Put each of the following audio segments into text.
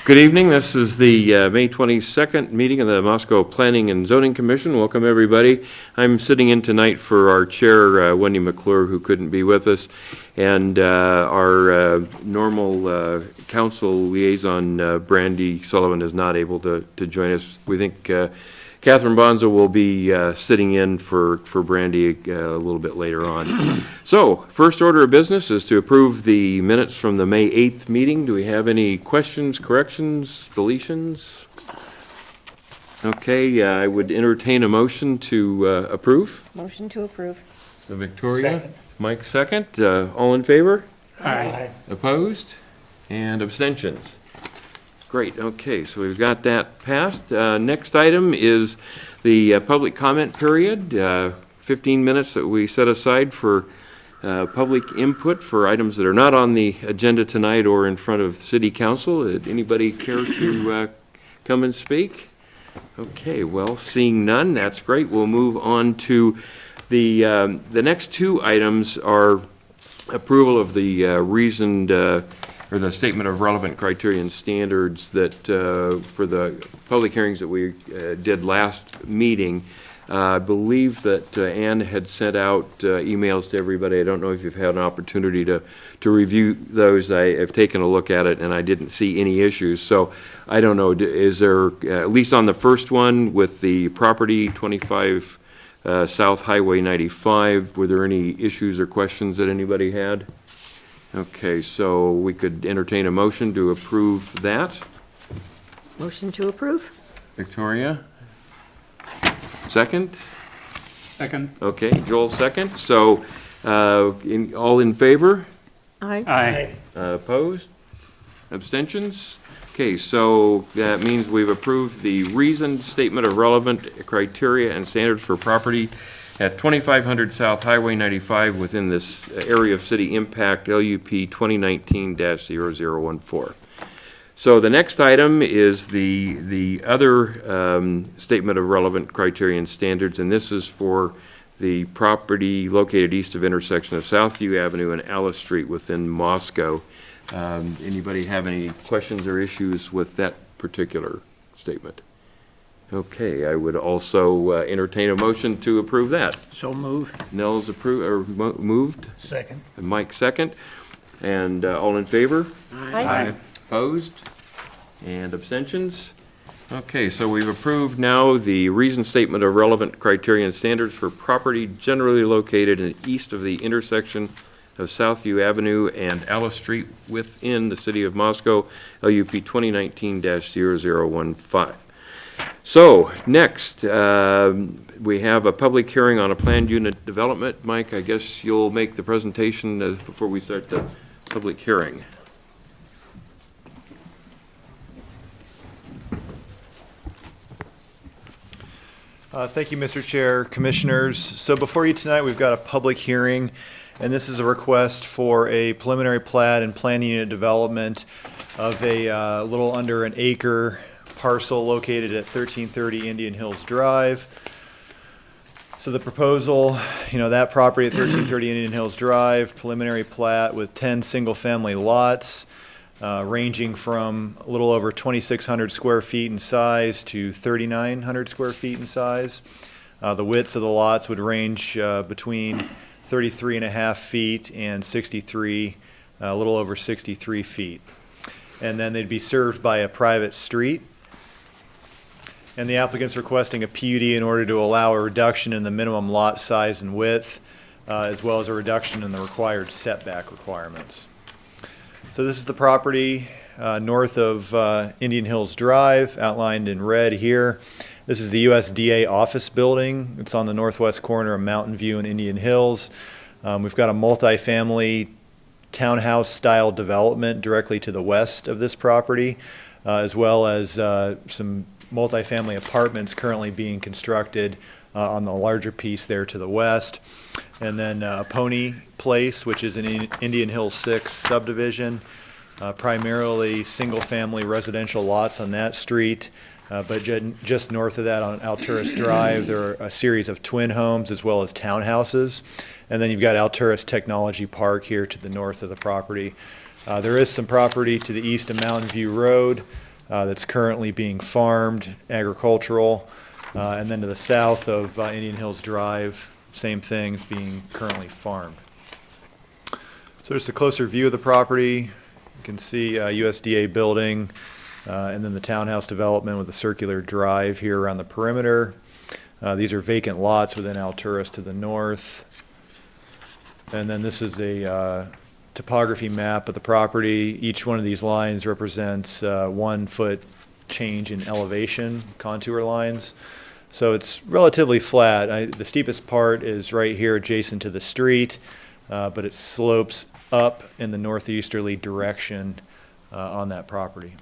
Good evening. This is the May 22nd meeting of the Moscow Planning and Zoning Commission. Welcome, everybody. I'm sitting in tonight for our chair, Wendy McClure, who couldn't be with us, and our normal council liaison, Brandy Sullivan, is not able to join us. We think Catherine Bonzo will be sitting in for Brandy a little bit later on. So, first order of business is to approve the minutes from the May 8th meeting. Do we have any questions, corrections, deletions? Okay, I would entertain a motion to approve. Motion to approve. So Victoria, Second. Mike second. All in favor? Aye. Opposed? And abstentions? Great, okay, so we've got that passed. Next item is the public comment period, 15 minutes that we set aside for public input for items that are not on the agenda tonight or in front of City Council. Did anybody care to come and speak? Okay, well, seeing none, that's great. We'll move on to the next two items are approval of the reasoned or the statement of relevant criteria and standards that for the public hearings that we did last meeting. I believe that Ann had sent out emails to everybody. I don't know if you've had an opportunity to review those. I have taken a look at it and I didn't see any issues. So I don't know, is there, at least on the first one with the property 25 South Highway 95, were there any issues or questions that anybody had? Okay, so we could entertain a motion to approve that. Motion to approve. Victoria? Second? Second. Okay, Joel second. So, all in favor? Aye. Aye. Opposed? Abstentions? Okay, so that means we've approved the reasoned statement of relevant criteria and standards for property at 2500 South Highway 95 within this area of city impact, LUP 2019-0014. So the next item is the other statement of relevant criteria and standards, and this is for the property located east of intersection of Southview Avenue and Alice Street within Moscow. Anybody have any questions or issues with that particular statement? Okay, I would also entertain a motion to approve that. So moved. Nels moved, Second. and Mike second, and all in favor? Aye. Opposed? And abstentions? Okay, so we've approved now the reasoned statement of relevant criteria and standards for property generally located east of the intersection of Southview Avenue and Alice Street within the city of Moscow, LUP 2019-0015. So, next, we have a public hearing on a planned unit development. Mike, I guess you'll make the presentation before we start the public hearing. Thank you, Mr. Chair, Commissioners. So before you tonight, we've got a public hearing, and this is a request for a preliminary plat and planning unit development of a little under an acre parcel located at 1330 Indian Hills Drive. So the proposal, that property at 1330 Indian Hills Drive, preliminary plat with 10 single-family lots, ranging from a little over 2,600 square feet in size to 3,900 square feet in size. The widths of the lots would range between 33 and a half feet and 63, a little over 63 feet. And then they'd be served by a private street. And the applicant's requesting a PUD in order to allow a reduction in the minimum lot size and width, as well as a reduction in the required setback requirements. So this is the property north of Indian Hills Drive, outlined in red here. This is the USDA office building. It's on the northwest corner of Mountain View and Indian Hills. We've got a multifamily townhouse-style development directly to the west of this property, as well as some multifamily apartments currently being constructed on the larger piece there to the west. And then Pony Place, which is an Indian Hills 6 subdivision, primarily single-family residential lots on that street. But just north of that on Alturas Drive, there are a series of twin homes as well as townhouses. And then you've got Alturas Technology Park here to the north of the property. There is some property to the east of Mountain View Road, that's currently being farmed, agricultural. And then to the south of Indian Hills Drive, same thing, it's being currently farmed. So just a closer view of the property. You can see USDA building, and then the townhouse development with a circular drive here around the perimeter. These are vacant lots within Alturas to the north. And then this is a topography map of the property. Each one of these lines represents 1 foot change in elevation, contour lines. So it's relatively flat. The steepest part is right here adjacent to the street, but it slopes up in the northeasterly direction on that property.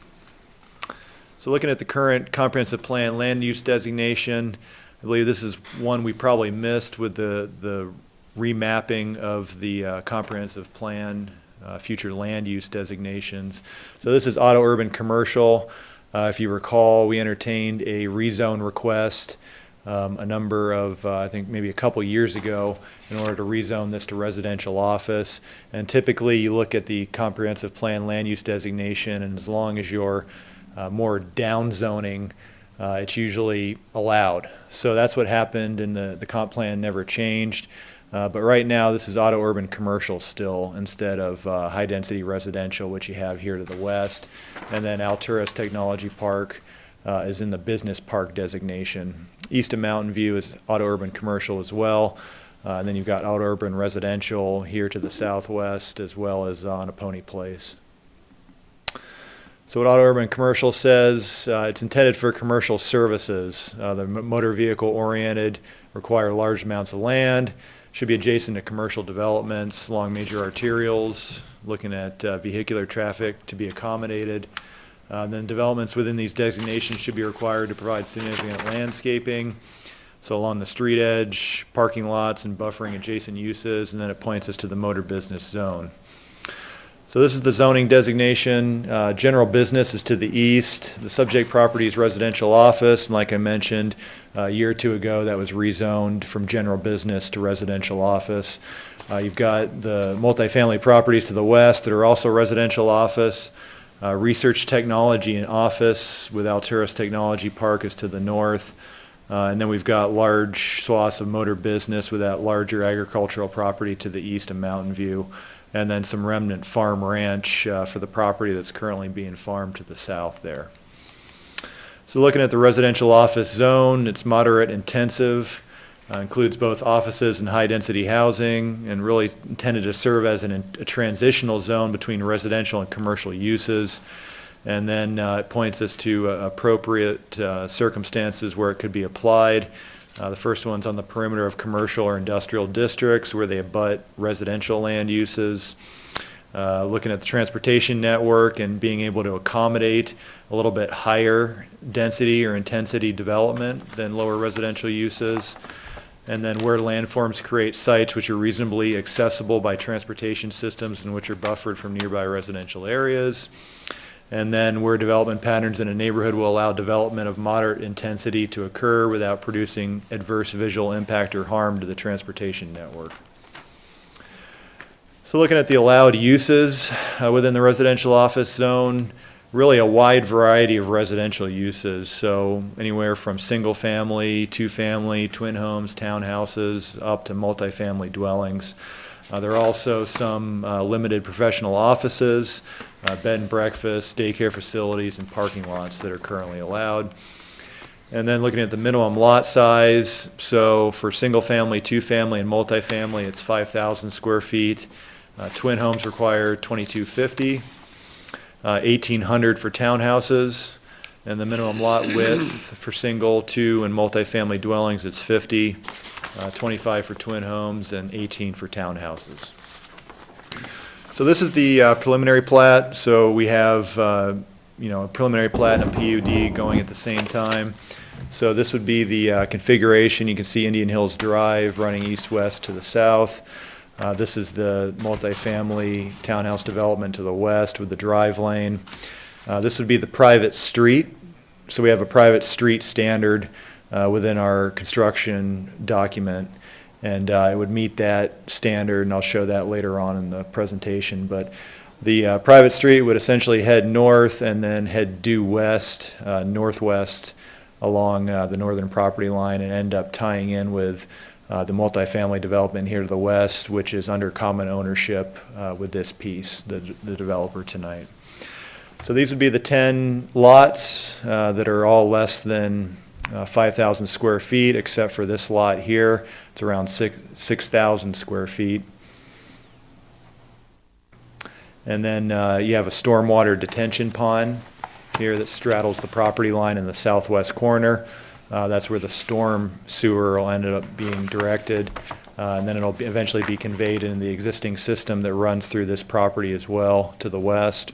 So looking at the current comprehensive plan land use designation, I believe this is one we probably missed with the remapping of the comprehensive plan future land use designations. So this is auto urban commercial. If you recall, we entertained a rezone request a number of, I think maybe a couple years ago, in order to rezone this to residential office. And typically you look at the comprehensive plan land use designation, and as long as you're more down zoning, it's usually allowed. So that's what happened, and the comp plan never changed. But right now, this is auto urban commercial still, instead of high density residential, which you have here to the west. And then Alturas Technology Park is in the business park designation. East of Mountain View is auto urban commercial as well. And then you've got auto urban residential here to the southwest, as well as on Apony Place. So what auto urban commercial says, it's intended for commercial services. They're motor vehicle oriented, require large amounts of land, should be adjacent to commercial developments along major arterials, looking at vehicular traffic to be accommodated. Then developments within these designations should be required to provide significant landscaping. So along the street edge, parking lots and buffering adjacent uses, and then it points us to the motor business zone. So this is the zoning designation. General business is to the east. The subject property is residential office, and like I mentioned, a year or two ago, that was rezoned from general business to residential office. You've got the multifamily properties to the west that are also residential office. Research technology and office with Alturas Technology Park is to the north. And then we've got large swaths of motor business with that larger agricultural property to the east of Mountain View. And then some remnant farm ranch for the property that's currently being farmed to the south there. So looking at the residential office zone, it's moderate intensive, includes both offices and high-density housing, and really intended to serve as a transitional zone between residential and commercial uses. And then it points us to appropriate circumstances where it could be applied. The first one's on the perimeter of commercial or industrial districts where they abut residential land uses. Looking at the transportation network and being able to accommodate a little bit higher density or intensity development than lower residential uses. And then where landforms create sites which are reasonably accessible by transportation systems and which are buffered from nearby residential areas. And then where development patterns in a neighborhood will allow development of moderate intensity to occur without producing adverse visual impact or harm to the transportation network. So looking at the allowed uses within the residential office zone, really a wide variety of residential uses. So anywhere from single family, two family, twin homes, townhouses, up to multifamily dwellings. There are also some limited professional offices, bed and breakfast, daycare facilities, and parking lots that are currently allowed. And then looking at the minimum lot size, so for single family, two family, and multifamily, it's 5,000 square feet. Twin homes require 2,250, 1,800 for townhouses, and the minimum lot width for single, two, and multifamily dwellings, it's 50. 25 for twin homes and 18 for townhouses. So this is the preliminary plat. So we have a preliminary plat and a PUD going at the same time. So this would be the configuration. You can see Indian Hills Drive running east-west to the south. This is the multifamily townhouse development to the west with the drive lane. This would be the private street. So we have a private street standard within our construction document, and it would meet that standard, and I'll show that later on in the presentation. But The private street would essentially head north and then head due west, northwest along the northern property line and end up tying in with the multifamily development here to the west, which is under common ownership with this piece, the developer tonight. So these would be the 10 lots that are all less than 5,000 square feet, except for this lot here. It's around 6,000 square feet. And then you have a stormwater detention pond here that straddles the property line in the southwest corner. That's where the storm sewer will end up being directed. And then it'll eventually be conveyed into the existing system that runs through this property as well to the west.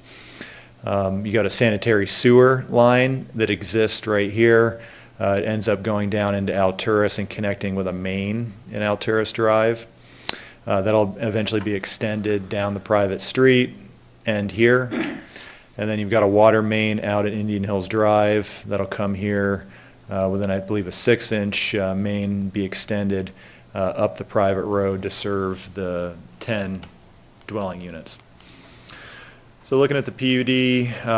You got a sanitary sewer line that exists right here. It ends up going down into Alturas and connecting with a main in Alturas Drive. That'll eventually be extended down the private street and here. And then you've got a water main out at Indian Hills Drive that'll come here within, I believe, a 6-inch main be extended up the private road to serve the 10 dwelling units. So looking at the PUD,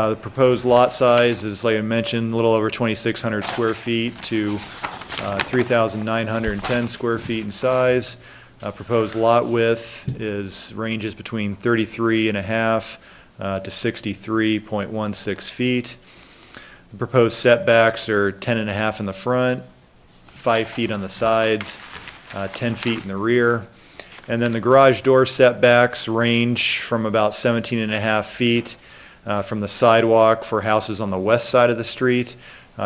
the proposed lot size is, like I mentioned, a little over 2,600 square feet to 3,910 square feet in size. Proposed lot width ranges between 33.5 to 63.16 feet. The proposed setbacks are 10.5 in the front, 5 feet on the sides, 10 feet in the rear. And then the garage door setbacks range from about 17.5 feet from the sidewalk for houses on the west side of the street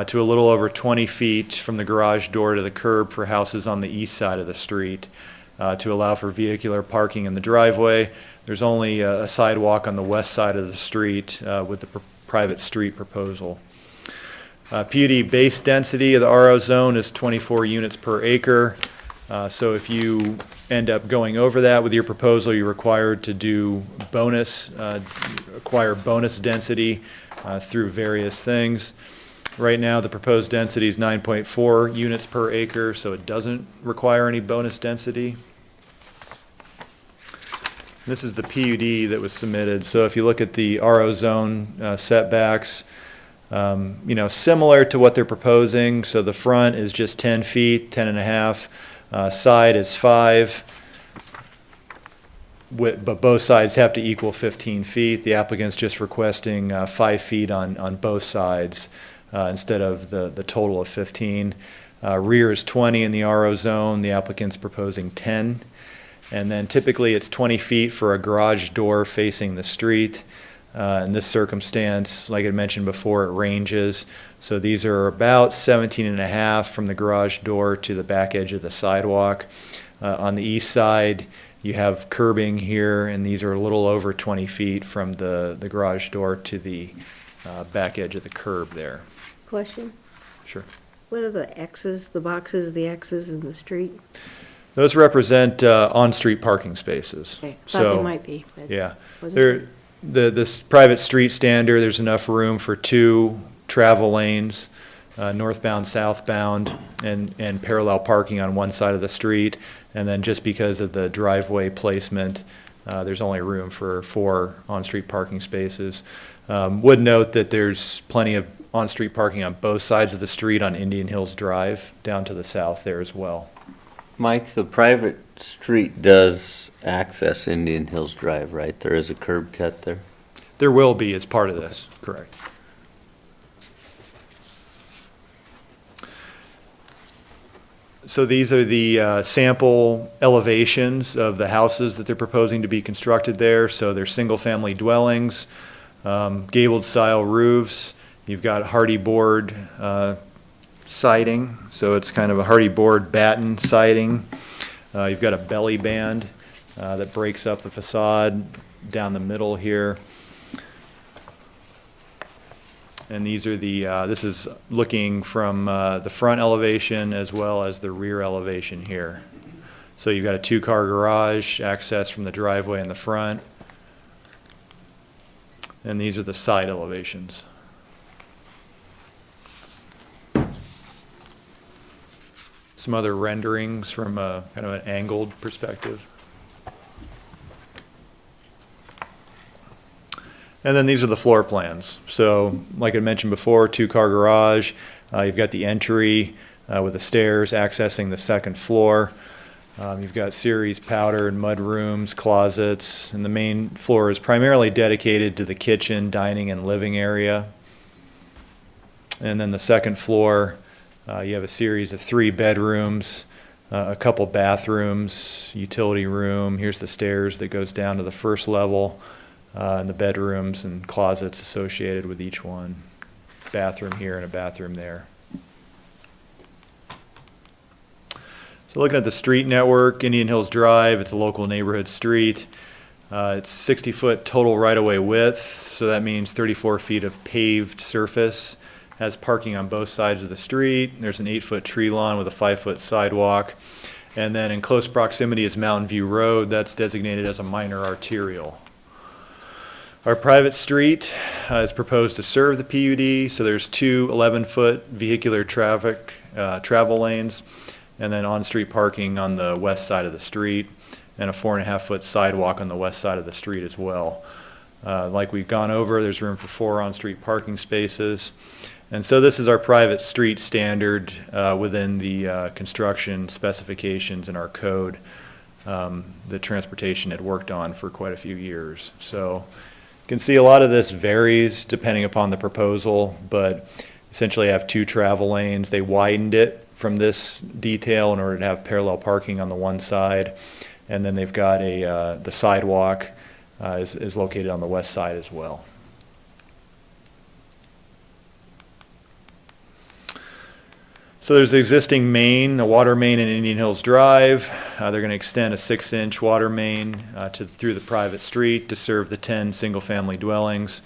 to a little over 20 feet from the garage door to the curb for houses on the east side of the street. To allow for vehicular parking in the driveway. There's only a sidewalk on the west side of the street with the private street proposal. PUD base density of the RO zone is 24 units per acre. So if you end up going over that with your proposal, you're required to do acquire bonus density through various things. Right now, the proposed density is 9.4 units per acre, so it doesn't require any bonus density. This is the PUD that was submitted. So if you look at the RO zone setbacks, similar to what they're proposing. So the front is just 10 feet, 10.5. Side is 5. But both sides have to equal 15 feet. The applicant's just requesting 5 feet on both sides. Instead of the total of 15. Rear is 20 in the RO zone. The applicant's proposing 10. And then typically it's 20 feet for a garage door facing the street. In this circumstance, like I mentioned before, it ranges. So these are about 17.5 from the garage door to the back edge of the sidewalk. On the east side, you have curbing here, and these are a little over 20 feet from the garage door to the back edge of the curb there. Question? Sure. What are the X's, the boxes, the X's in the street? Those represent on-street parking spaces. Okay, thought So, they might be. But yeah. wasn't sure. This private street standard, there's enough room for 2 travel lanes, northbound, southbound, and parallel parking on one side of the street. And then just because of the driveway placement, there's only room for 4 on-street parking spaces. Would note that there's plenty of on-street parking on both sides of the street on Indian Hills Drive, down to the south there as well. Mike, the private street does access Indian Hills Drive, right? There is a curb cut there? There will be as part of this, correct. So these are the sample elevations of the houses that they're proposing to be constructed there. So they're single-family dwellings, gabled style roofs. You've got hardy board siding, so it's kind of a hardy board batten siding. You've got a belly band that breaks up the facade down the middle here. And these are this is looking from the front elevation as well as the rear elevation here. So you've got a 2-car garage, access from the driveway in the front. And these are the side elevations. Some other renderings from a kind of an angled perspective. And then these are the floor plans. So like I mentioned before, two-car garage. You've got the entry with the stairs accessing the second floor. You've got series powder and mud rooms, closets, and the main floor is primarily dedicated to the kitchen, dining, and living area. And then the second floor, you have a series of 3 bedrooms, a couple bathrooms, utility room. Here's the stairs that goes down to the first level, and the bedrooms and closets associated with each one. Bathroom here and a bathroom there. So looking at the street network, Indian Hills Drive, it's a local neighborhood street. It's 60-foot total right-of-way width, so that means 34 feet of paved surface. Has parking on both sides of the street. There's an 8-foot tree lawn with a 5-foot sidewalk. And then in close proximity is Mountain View Road. That's designated as a minor arterial. Our private street is proposed to serve the PUD, so there's 2 11-foot vehicular traffic travel lanes, and then on-street parking on the west side of the street, and a 4.5-foot sidewalk on the west side of the street as well. Like we've gone over, there's room for 4 on-street parking spaces. And so this is our private street standard within the construction specifications in our code that transportation had worked on for quite a few years. So you can see a lot of this varies depending upon the proposal, but essentially I have 2 travel lanes. They widened it from this detail in order to have parallel parking on the one side. And then they've got the sidewalk is located on the west side as well. So there's the existing main, a water main in Indian Hills Drive. They're going to extend a 6-inch water main through the private street to serve the 10 single-family dwellings.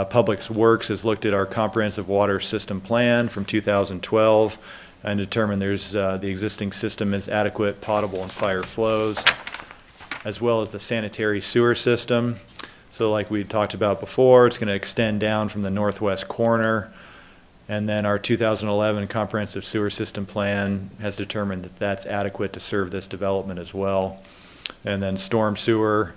Public Works has looked at our comprehensive water system plan from 2012 and determined the existing system is adequate potable and fire flows, as well as the sanitary sewer system. So like we talked about before, it's going to extend down from the northwest corner. And then our 2011 comprehensive sewer system plan has determined that that's adequate to serve this development as well. And then storm sewer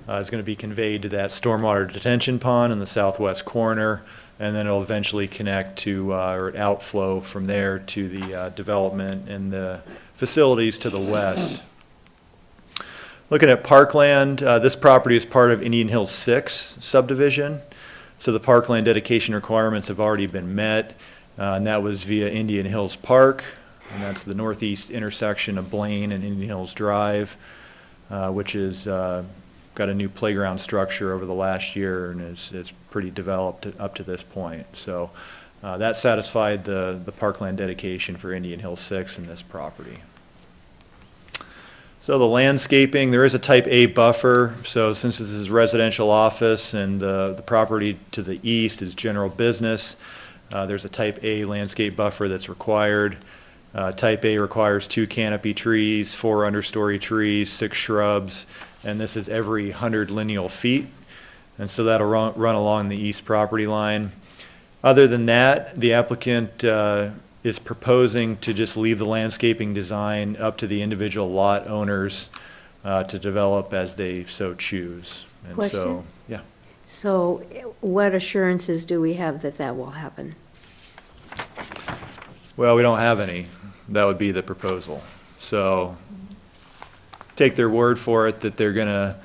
is going to be conveyed to that stormwater detention pond in the southwest corner, and then it'll eventually connect to, or outflow from there to the development and the facilities to the west. Looking at Parkland, this property is part of Indian Hills 6 subdivision. So the parkland dedication requirements have already been met, and that was via Indian Hills Park, and that's the northeast intersection of Blaine and Indian Hills Drive, which is got a new playground structure over the last year and is pretty developed up to this point. So that satisfied the parkland dedication for Indian Hills 6 in this property. So the landscaping, there is a type A buffer, so since this is residential office and the property to the east is general business, there's a type A landscape buffer that's required. Type A requires 2 canopy trees, 4 understory trees, 6 shrubs, and this is every 100 lineal feet, and so that'll run along the east property line. Other than that, the applicant is proposing to just leave the landscaping design up to the individual lot owners to develop as they so choose. And Question? so, yeah. So what assurances do we have that that will happen? Well, we don't have any. That would be the proposal. So take their word for it that they're gonna,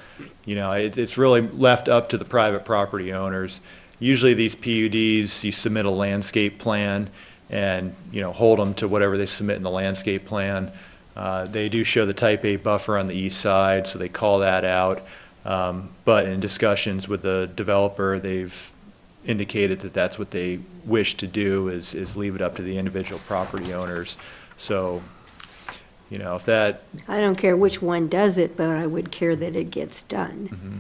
it's really left up to the private property owners. Usually these PUDs, you submit a landscape plan and, hold them to whatever they submit in the landscape plan. They do show the type A buffer on the east side, so they call that out. But in discussions with the developer, they've indicated that that's what they wish to do is leave it up to the individual property owners. So, if that. I don't care which one does it, but I would care that it gets done. Mm-hmm.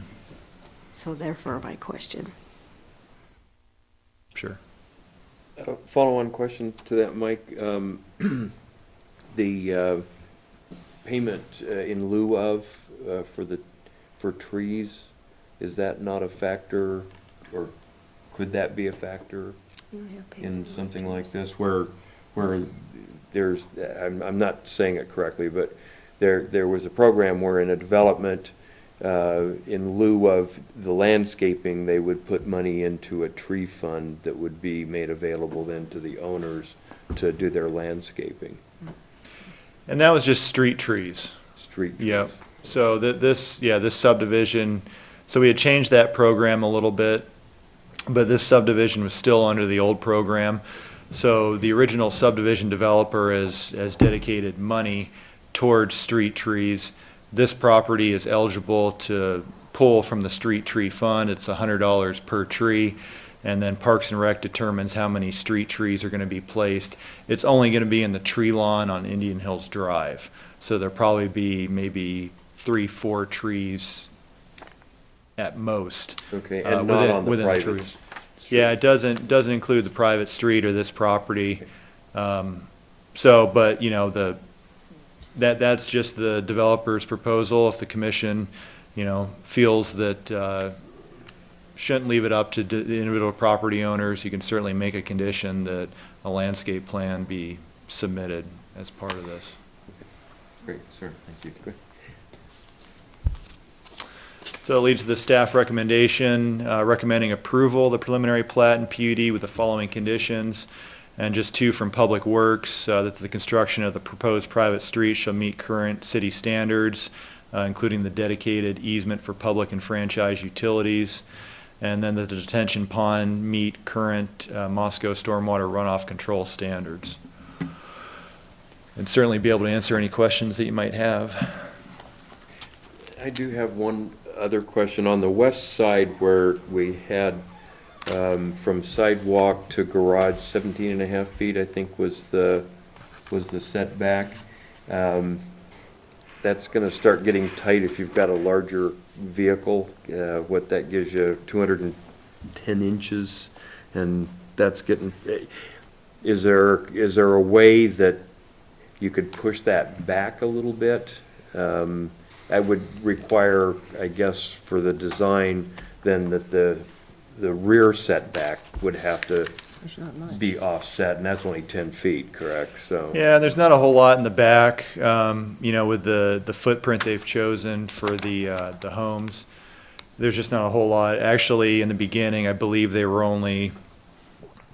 So therefore my question. Sure. Follow-on question to that, Mike. The payment in lieu of for trees, is that not a factor, or could that be a factor in something like this where there's, I'm not saying it correctly, but there was a program where in a development, in lieu of the landscaping, they would put money into a tree fund that would be made available then to the owners to do their landscaping, And that was just street trees. street trees. Yep. So this subdivision, so we had changed that program a little bit, but this subdivision was still under the old program. So the original subdivision developer has dedicated money towards street trees. This property is eligible to pull from the street tree fund. It's $100 per tree. And then Parks and Rec determines how many street trees are going to be placed. It's only going to be in the tree lawn on Indian Hills Drive. So there'll probably be maybe 3-4 trees at most. Okay, and not on the within private tree. street. Yeah, it doesn't include the private street or this property. So, but, you know, that's just the developer's proposal. If the commission, you know, feels that shouldn't leave it up to the individual property owners, you can certainly make a condition that a landscape plan be submitted as part of this. Great, sir, thank you. Good. So it leads to the staff recommendation, recommending approval of the preliminary plat and PUD with the following conditions. And just 2 from Public Works, that the construction of the proposed private street shall meet current city standards, including the dedicated easement for public and franchise utilities. And then that the detention pond meet current Moscow stormwater runoff control standards. And certainly be able to answer any questions that you might have. I do have one other question. On the west side where we had from sidewalk to garage, 17 and a half feet, I think was the setback. That's gonna start getting tight if you've got a larger vehicle. What that gives you, 210 inches, and that's getting, is there a way that you could push that back a little bit? That would require, I guess, for the design, then that the rear setback would have to be offset, and that's only 10 feet, correct? So. Yeah, there's not a whole lot in the back, you know, with the footprint they've chosen for the homes. There's just not a whole lot. Actually, in the beginning, I believe they were only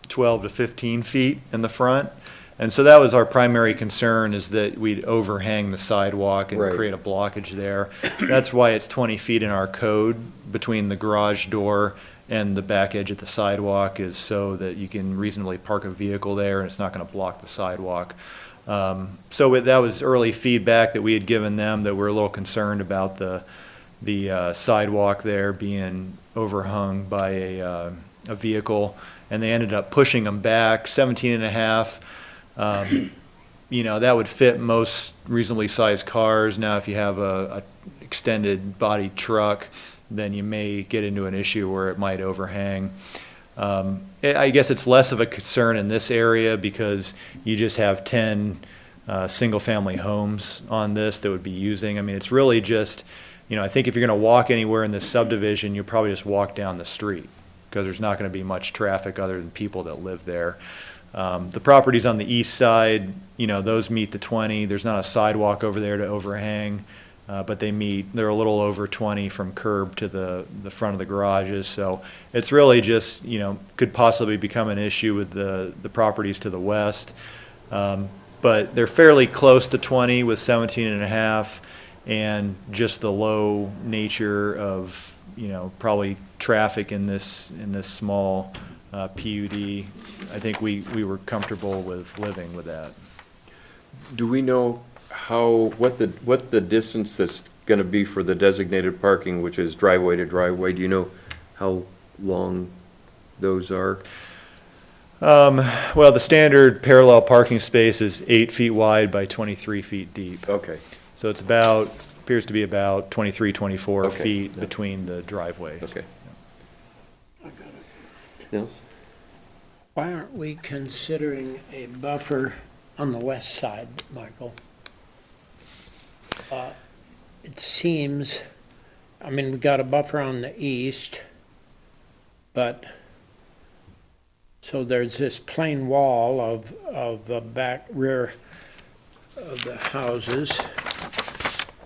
12 to 15 feet in the front. And so that was our primary concern, is that we'd overhang the sidewalk and Right. create a blockage there. That's why it's 20 feet in our code between the garage door and the back edge of the sidewalk, is so that you can reasonably park a vehicle there and it's not going to block the sidewalk. That was early feedback that we had given them, that we're a little concerned about the sidewalk there being overhung by a vehicle, and they ended up pushing them back 17 and a half. You know, that would fit most reasonably sized cars. Now, if you have a extended body truck, then you may get into an issue where it might overhang. I guess it's less of a concern in this area because you just have 10 single-family homes on this that would be using. I mean, it's really just, you know, I think if you're going to walk anywhere in this subdivision, you'll probably just walk down the street because there's not going to be much traffic other than people that live there. The properties on the east side, you know, those meet the 20. There's not a sidewalk over there to overhang, but they're a little over 20 from curb to the front of the garages. So it's really just, you know, could possibly become an issue with the properties to the west. But they're fairly close to 20 with 17 and a half, and just the low nature of, you know, probably traffic in this small PUD. I think we were comfortable with living with that. Do we know what the distance that's gonna be for the designated parking, which is driveway to driveway? Do you know how long those are? Well, the standard parallel parking space is 8 feet wide by 23 feet deep. Okay, So it's appears to be about 23, 24 Okay. feet between the driveways. okay. I got it. Nils? Why aren't we considering a buffer on the west side, Michael? It seems, I mean, we got a buffer on the east, but, so there's this plain wall of the back rear of the houses,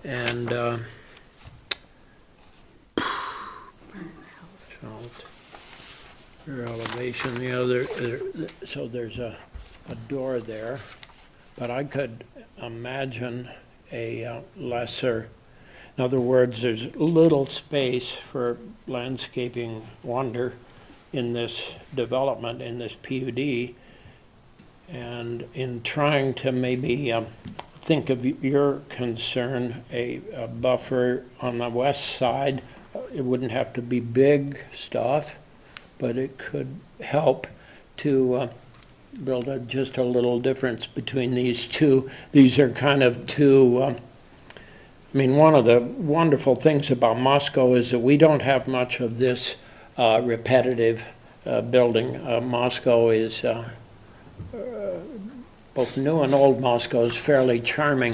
and South. Rear elevation, so there's a door there, but I could imagine a lesser, in other words, there's little space for landscaping wonder in this development, in this PUD. And in trying to maybe think of your concern, a buffer on the west side, it wouldn't have to be big stuff, but it could help to build just a little difference between these two. These are kind of two, I mean, one of the wonderful things about Moscow is that we don't have much of this repetitive building. Moscow is, both new and old Moscow is fairly charming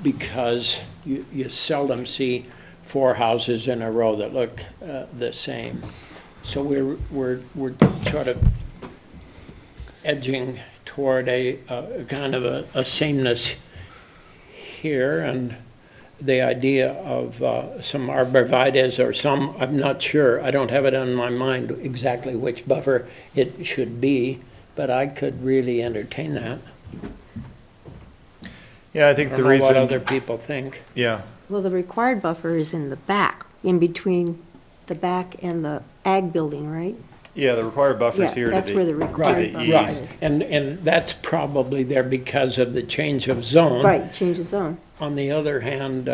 because you seldom see 4 houses in a row that look the same. So we're sort of edging toward a kind of a sameness here, and the idea of some arborvitaes or some, I'm not sure, I don't have it on my mind exactly which buffer it should be, but I could really entertain that. Yeah, I think I the don't know what reason, other people think. yeah, Well, the required buffer is in the back, in between the back and the ag building, right? yeah, the required buffer's Yeah, here to that's where the the required buffer Right, is. and that's probably there because of the change of zone. Right, change of zone. On the other hand,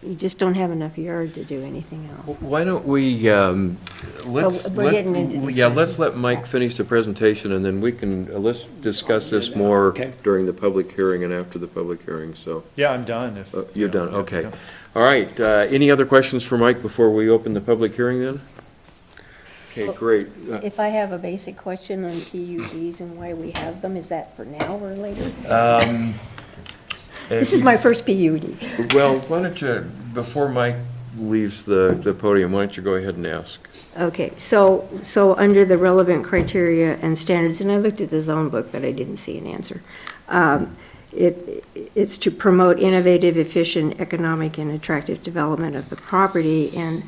You just don't have enough yard to do anything else. Why don't we, let's, we're getting into yeah, discussion. let's let Mike finish the presentation, and then we can, let's discuss this more Okay. during the public hearing and after the public hearing, so. yeah, I'm done. If You're done, yeah, okay. yeah. All right, any other questions for Mike before we open the public hearing then? Okay, great. If I have a basic question on PUDs and why we have them, is that for now or later? This is my first PUD. Well, why don't you, before Mike leaves the podium, why don't you go ahead and ask? Okay, so under the relevant criteria and standards, and I looked at the zone book, but I didn't see an answer. It's to promote innovative, efficient, economic, and attractive development of the property, and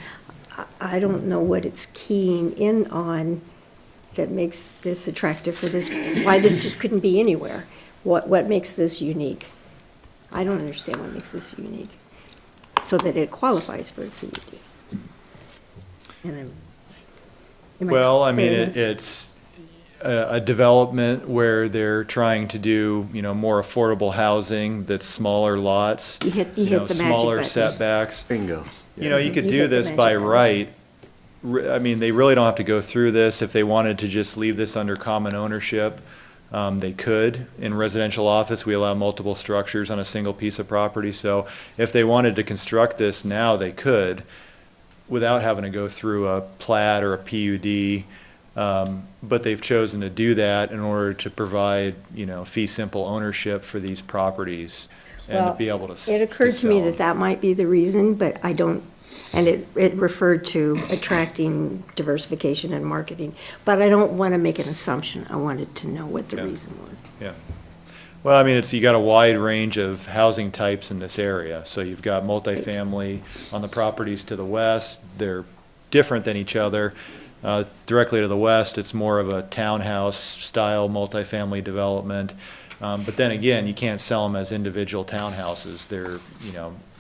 I don't know what it's keying in on that makes this attractive for this, why this just couldn't be anywhere. What makes this unique? I don't understand what makes this unique, so that it qualifies for a PUD. And Well, I mean, fair enough? it's a development where they're trying to do, more affordable housing that's smaller lots, You hit the magic smaller button. setbacks. Bingo. You could You do hit the this magic by button. right. I mean, they really don't have to go through this. If they wanted to just leave this under common ownership, they could. In residential office, we allow multiple structures on a single piece of property. So if they wanted to construct this now, they could, without having to go through a plat or a PUD. But they've chosen to do that in order to provide, fee simple ownership for these properties and to Well, be able to It occurred to me sell that that might be the reason, but I don't, and it referred to attracting diversification and marketing. But I don't want to make an assumption. I wanted to know what the Yeah. reason was. Yeah. Well, I mean, you got a wide range of housing types in this area. So you've got multifamily on the properties to the west. They're different than each other. Directly to the west, it's more of a townhouse-style multifamily development. But then again, you can't sell them as individual townhouses. They're,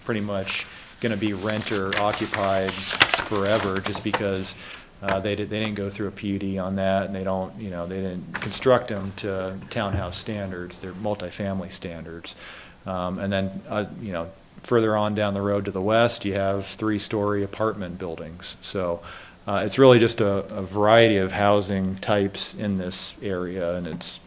pretty much going to be renter occupied forever just because they didn't go through a PUD on that, and they don't, they didn't construct them to townhouse standards. They're multifamily standards. And then, further on down the road to the west, you have 3-story apartment buildings. So it's really just a variety of housing types in this area, and it's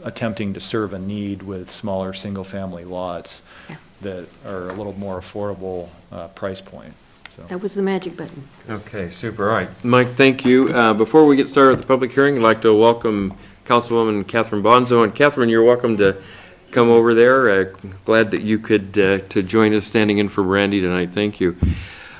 attempting to serve a need with smaller single-family lots Yeah. that are a little more affordable price point. So. That was the magic button. Okay, super, all right. Mike, thank you. Before we get started with the public hearing, I'd like to welcome Councilwoman Catherine Bonzo. And Catherine, you're welcome to come over there. Glad that you could to join us standing in for Randy tonight. Thank you.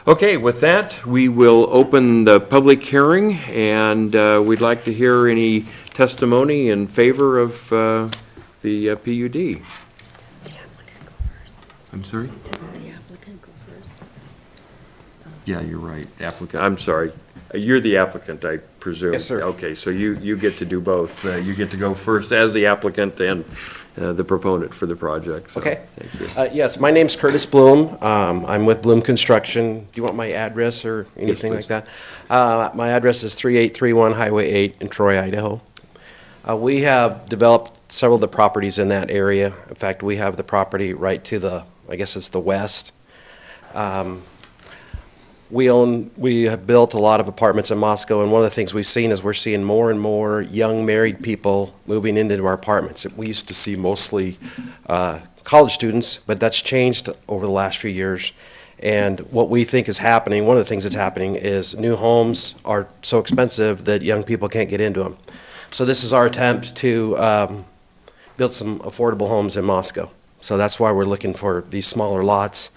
Okay, with that, we will open the public hearing, and we'd like to hear any testimony in favor of the PUD. I'm sorry? Doesn't the applicant go first? Yeah, you're right, applicant, I'm sorry. You're the applicant, I presume? Yes, sir. Okay, so you get to do both. You get to go first as the applicant and the proponent for the project. So, Okay. Thank you. Yes, my name's Curtis Bloom. I'm with Bloom Construction. Do you want my address or anything like please. that? My address is 3831 Highway 8 in Troy, Idaho. We have developed several of the properties in that area. In fact, we have the property right to the, I guess it's the west. We have built a lot of apartments in Moscow, and one of the things we've seen is we're seeing more and more young married people moving into our apartments. We used to see mostly college students, but that's changed over the last few years. And what we think is happening, one of the things that's happening is new homes are so expensive that young people can't get into them. So this is our attempt to build some affordable homes in Moscow. So that's why we're looking for these smaller lots.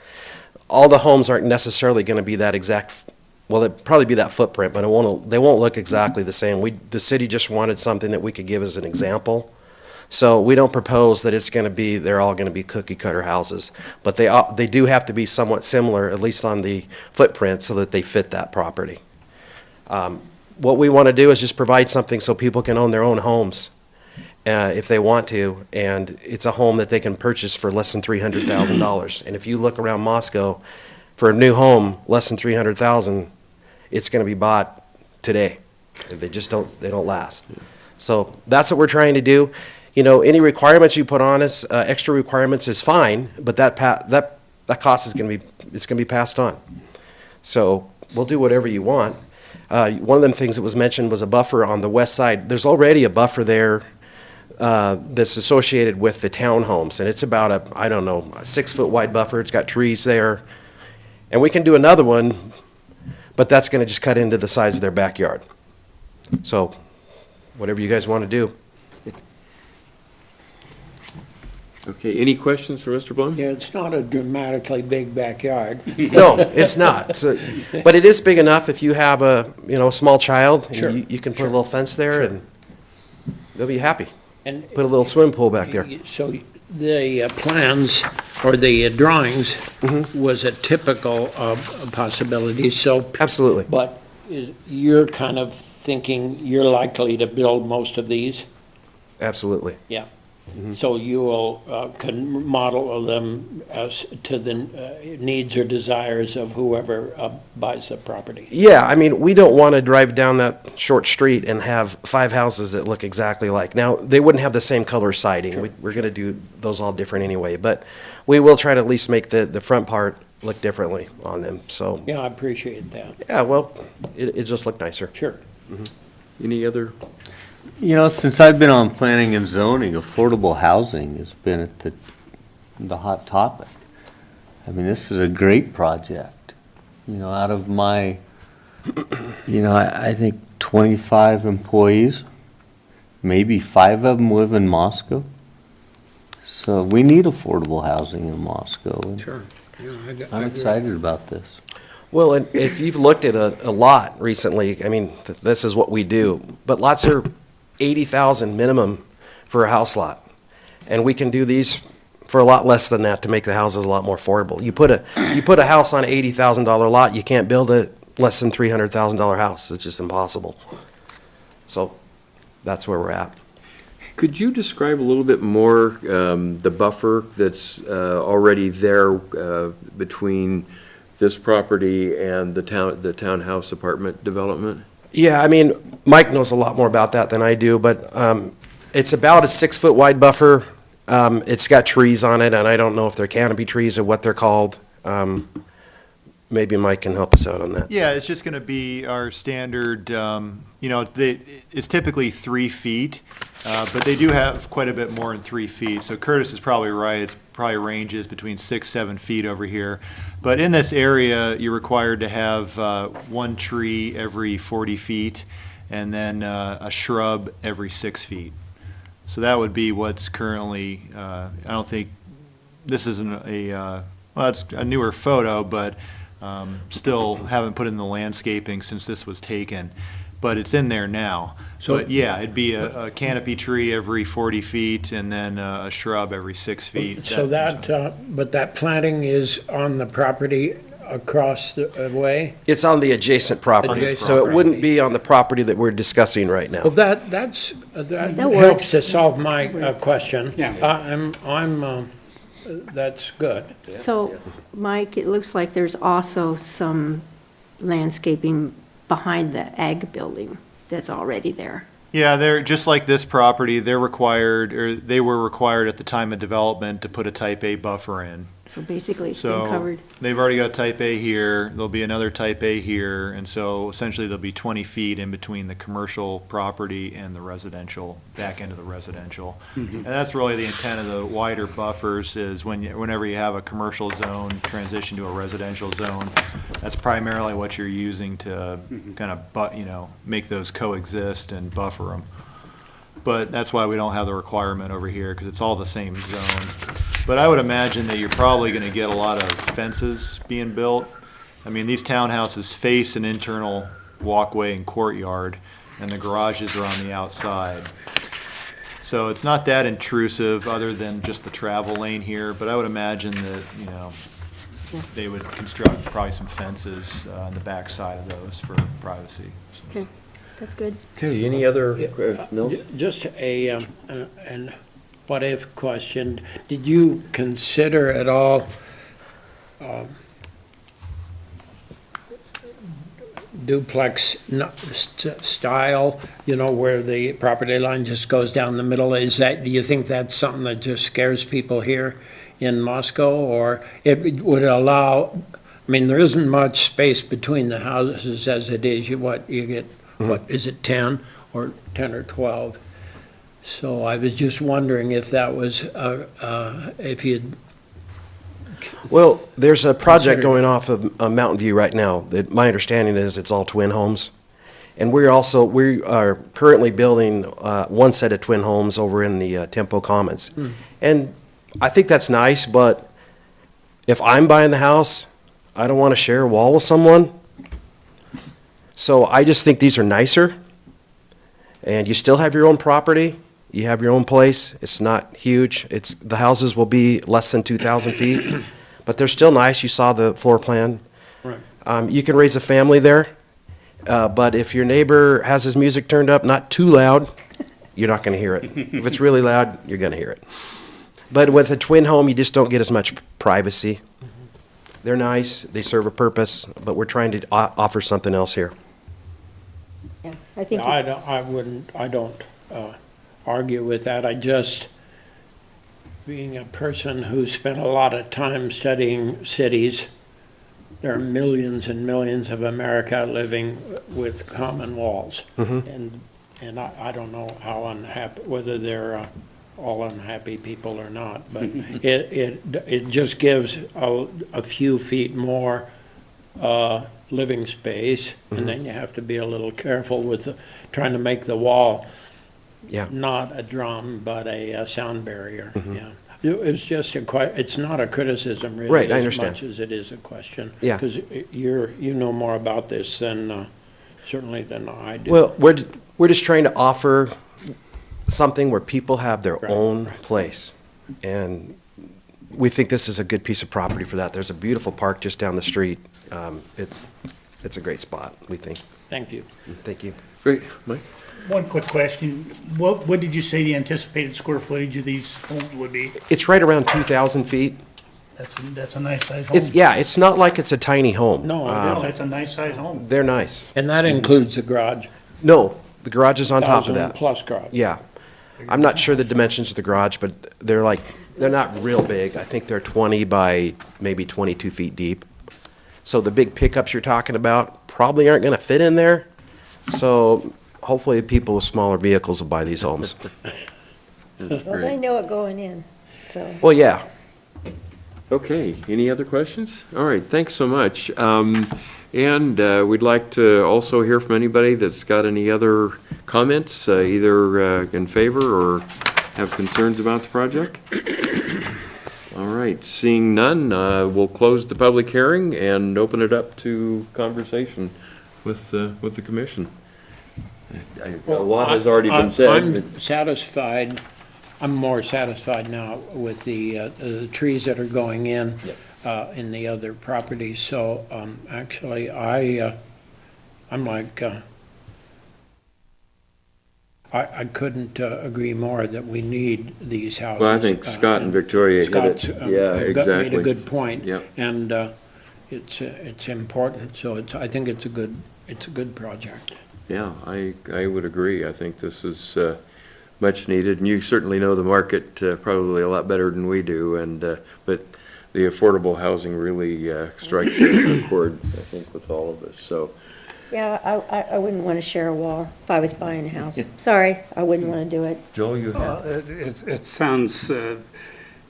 All the homes aren't necessarily going to be that exact, well, they'll probably be that footprint, but they won't look exactly the same. The city just wanted something that we could give as an example. So we don't propose that it's going to be, they're all going to be cookie cutter houses, but they do have to be somewhat similar, at least on the footprint, so that they fit that property. What we want to do is just provide something so people can own their own homes if they want to, and it's a home that they can purchase for less than $300,000. And if you look around Moscow, for a new home, less than $300,000, it's going to be bought today. They just don't last. So that's what we're trying to do. You know, any requirements you put on us, extra requirements is fine, but that cost is going to be passed on. So we'll do whatever you want. One of them things that was mentioned was a buffer on the west side. There's already a buffer there that's associated with the townhomes, and it's about a 6-foot wide buffer. It's got trees there. And we can do another one, but that's going to just cut into the size of their backyard. So whatever you guys want to do. Okay, any questions for Mr. Bloom? Yeah, it's not a dramatically big backyard. No, it's not. So, but it is big enough if you have a small child, and Sure, you can put a little fence there, and they'll be happy. And Put a little swimming pool back there. so the plans or the drawings was a typical possibility, so, Absolutely. but you're kind of thinking you're likely to build most of these? Absolutely. Yeah. So you will, can model them as to the needs or desires of whoever buys the property? Yeah, I mean, we don't want to drive down that short street and have 5 houses that look exactly like. Now, they wouldn't have the same color siding. We're going to do those all different anyway, but we will try to at least make the front part look differently on them, so. Yeah, I appreciate that. Yeah, well, it just looked nicer. Sure. Any other? You know, since I've been on planning and zoning, affordable housing has been at the hot topic. I mean, this is a great project. You know, out of my, I think 25 employees, maybe 5 of them live in Moscow. So we need affordable housing in Moscow. and Sure. Yeah, I'm excited about this. Well, and if you've looked at a lot recently, I mean, this is what we do, but lots are $80,000 minimum for a house lot. And we can do these for a lot less than that to make the houses a lot more affordable. You put a house on an $80,000 lot, you can't build a less than $300,000 house. It's just impossible. So that's where we're at. Could you describe a little bit more the buffer that's already there between this property and the townhouse apartment development? Yeah, I mean, Mike knows a lot more about that than I do, but it's about a 6-foot wide buffer. It's got trees on it, and I don't know if they're canopy trees or what they're called. Maybe Mike can help us out on that. Yeah, it's just going to be our standard, it's typically 3 feet, but they do have quite a bit more than 3 feet. So Curtis is probably right. It's probably ranges between 6-7 feet over here. But in this area, you're required to have 1 tree every 40 feet and then a shrub every 6 feet. So that would be what's currently, I don't think, this isn't well, it's a newer photo, but still haven't put in the landscaping since this was taken, but it's in there now. So- But yeah, it'd be a canopy tree every 40 feet and then a shrub every 6 feet. So but that planting is on the property across the way? It's on the adjacent property, Adjacent so it wouldn't property. be on the property that we're discussing right now. Well, that That helps works. to solve my question. Yeah. That's good. So, Mike, it looks like there's also some landscaping behind the ag building that's already there. Yeah, they're, just like this property, they're required, or they were required at the time of development to put a type A buffer in. So basically, it's been So covered. they've already got type A here, there'll be another type A here, and so essentially there'll be 20 feet in between the commercial property and the residential, back end of the residential. And that's really the intent of the wider buffers is whenever you have a commercial zone transition to a residential zone, that's primarily what you're using to kind of, make those coexist and buffer them. But that's why we don't have the requirement over here, because it's all the same zone. But I would imagine that you're probably gonna get a lot of fences being built. I mean, these townhouses face an internal walkway and courtyard, and the garages are on the outside. So it's not that intrusive, other than just the travel lane here, but I would imagine that, they would construct probably some fences on the back side of those for privacy. Okay, that's good. Okay, any other, Nils? Just an what-if question. Did you consider at all duplex style, where the property line just goes down the middle? Do you think that's something that just scares people here in Moscow? Or it would allow, there isn't much space between the houses as it is. What is it, 10 or 12? So I was just wondering if that was, if you'd. Well, there's a project Consider- going off of Mountain View right now, that my understanding is it's all twin homes. And we are currently building one set of twin homes over in the Tempo Commons. And I think that's nice, but if I'm buying the house, I don't want to share a wall with someone. So I just think these are nicer. And you still have your own property, you have your own place, it's not huge, the houses will be less than 2,000 feet, but they're still nice, you saw the floor plan. Right. You can raise a family there, but if your neighbor has his music turned up, not too loud, you're not gonna hear it. If it's really loud, you're gonna hear it. But with a twin home, you just don't get as much privacy. They're nice, they serve a purpose, but we're trying to offer something else here. Yeah, I think. I don't argue with that. I just, being a person who spent a lot of time studying cities, there are millions and millions of America living with common walls. And I don't know how unhappy, whether they're all unhappy people or not, but it just gives a few feet more living space, and then you have to be a little careful with trying to make the wall Yeah. not a drum, but a sound barrier, yeah. It's just it's not a criticism really. Right, I understand. As much as it is a question. Yeah. Because you know more about this than, certainly than I do. Well, we're just trying to offer something where people have their Right, own right. place. And we think this is a good piece of property for that. There's a beautiful park just down the street. It's a great spot, we think. Thank you. Thank you. Great, Mike? One quick question. What did you say the anticipated square footage of these homes would be? It's right around 2,000 feet. That's a nice size home. It's not like it's a tiny home. No, it No, isn't. that's a nice size home. They're nice. And that includes the garage. No, the garage is on top of 1,000 that. plus garage. Yeah. I'm not sure the dimensions of the garage, but they're not real big. I think they're 20 by maybe 22 feet deep. So the big pickups you're talking about probably aren't going to fit in there. So hopefully people with smaller vehicles will buy these homes. That's Well, they great. know it going in, so. Well, yeah. Okay, any other questions? All right, thanks so much. And we'd like to also hear from anybody that's got any other comments, either in favor or have concerns about the project. All right, seeing none, we'll close the public hearing and open it up to conversation with the commission. A lot has already been said. I'm satisfied, I'm more satisfied now with the trees that are going in. in the other properties. So, actually, I'm like, I couldn't agree more that we need these houses. Well, I think Scott and Victoria hit it. Scott's, Yeah, made exactly. a good point. Yep. And it's important, so I think it's a good project. Yeah, I would agree. I think this is much needed, and you certainly know the market probably a lot better than we do, and, but the affordable housing really strikes a chord, I think, with all of us, so. Yeah, I wouldn't want to share a wall if I was buying a house. Sorry, I wouldn't want to do it. Joel, you have? It sounds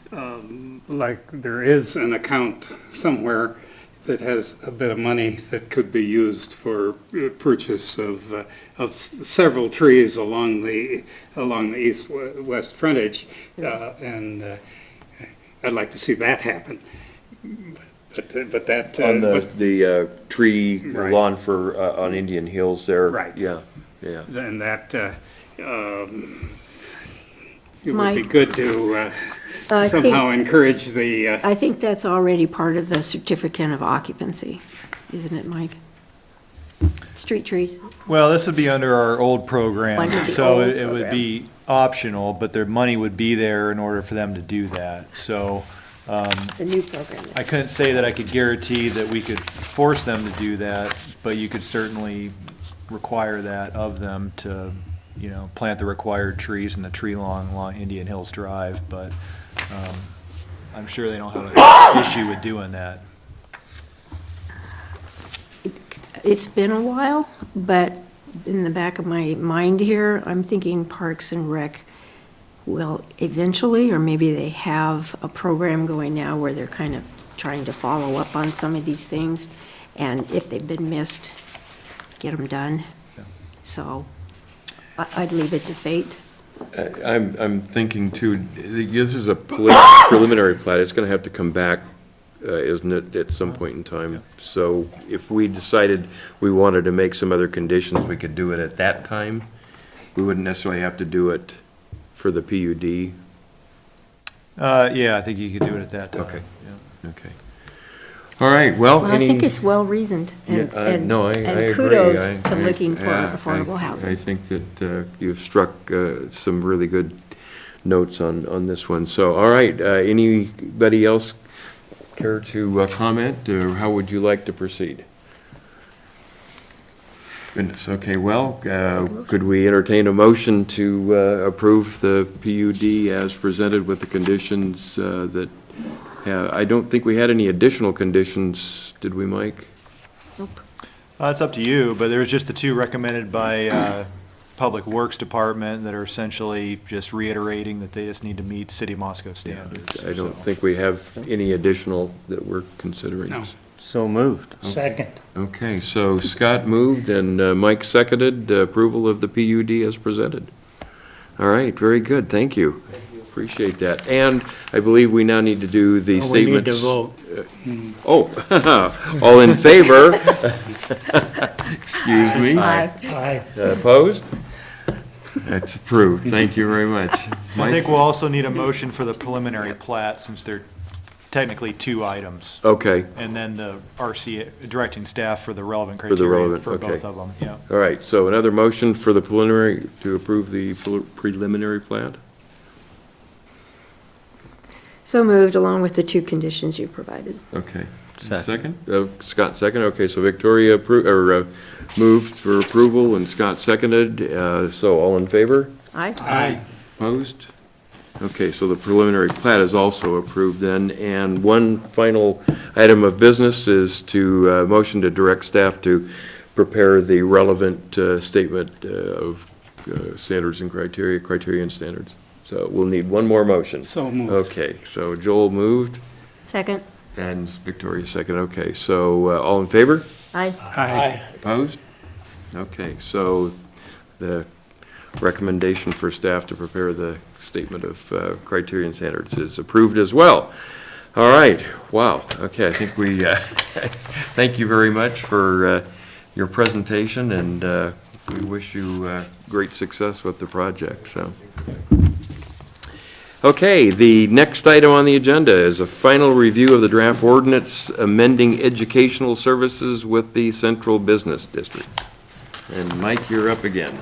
like there is an account somewhere that has a bit of money that could be used for purchase of several trees along the east-west frontage, and I'd like to see that happen. But that On the tree Right. lawn for, on Indian Hills there? Right. Yeah, yeah. and that it would be Mike? good to I somehow think, encourage the. I think that's already part of the certificate of occupancy, isn't it, Mike? Street trees. Well, this would be under our old Under program, the so old it would be optional, but their money would be there in order for them to do that. So It's a new program. I couldn't say that I could guarantee that we could force them to do that, but you could certainly require that of them to, you know, plant the required trees in the tree lawn along Indian Hills Drive, but I'm sure they don't have an issue with doing that. It's been a while, but in the back of my mind here, I'm thinking Parks and Rec will eventually, or maybe they have a program going now where they're kind of trying to follow up on some of these things, and if they've been missed, get them done. So I'd leave it to fate. I'm thinking too, this is a preliminary plat, it's gonna have to come back, isn't it, at some point in time? So if we decided we wanted to make some other conditions, we could do it at that time. We wouldn't necessarily have to do it for the PUD. Yeah, I think you could do it at that time. Okay. Yeah. Okay. All right, well, Well, I any? think it's well-reasoned, and Yeah, no, I agree. and kudos I- to looking for yeah, affordable I housing. think that you've struck some really good notes on this one. So, all right, anybody else care to comment, or how would you like to proceed? Goodness, okay, well, could we entertain a motion to approve the PUD as presented with the conditions that, I don't think we had any additional conditions, did we, Mike? It's up to you, but there's just the two recommended by Public Works Department that are essentially just reiterating that they just need to meet City of Moscow standards. I don't think we have any additional that we're considering. No. So moved. Second. Okay, so Scott moved and Mike seconded approval of the PUD as presented. All right, very good, thank you. Appreciate that. And I believe we now need to do the We statements. need to vote. Oh, all in favor? Excuse me. Aye. Opposed? That's approved, thank you very much. I Mike? think we'll also need a motion for the preliminary plat, since they're technically two items. Okay, And then the RC directing staff for the relevant the criteria relevant, for okay. both of them, yeah. all right, so another motion for the preliminary, to approve the preliminary plan? So moved, along with the two conditions you provided. Okay. Second. Scott second, okay, so Victoria moved for approval and Scott seconded, so all in favor? Aye? Aye. Opposed? Okay, so the preliminary plat is also approved then, and one final item of business is to, motion to direct staff to prepare the relevant statement of standards and criteria and standards. So we'll need one more motion. So moved. Okay, so Joel moved Second? and Victoria second, okay, so all in favor? Aye? Aye. Opposed? Okay, so the recommendation for staff to prepare the statement of criteria and standards is approved as well. All right, wow, okay, I think we, thank you very much for your presentation, and we wish you great success with the project, so. Okay, the next item on the agenda is a final review of the draft ordinance amending educational services with the Central Business District. And Mike, you're up again.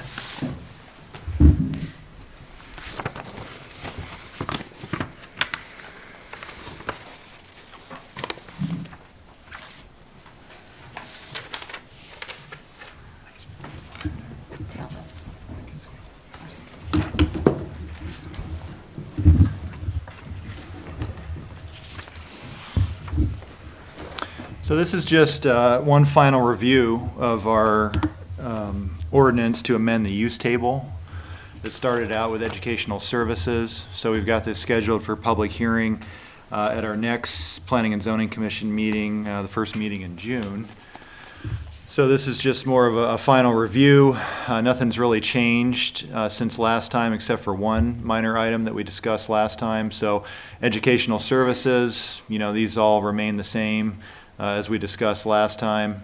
So this is just one final review of our ordinance to amend the use table. It started out with educational services, so we've got this scheduled for public hearing at our next Planning and Zoning Commission meeting, the first meeting in June. So this is just more of a final review. Nothing's really changed since last time, except for one minor item that we discussed last time. So educational services, these all remain the same as we discussed last time.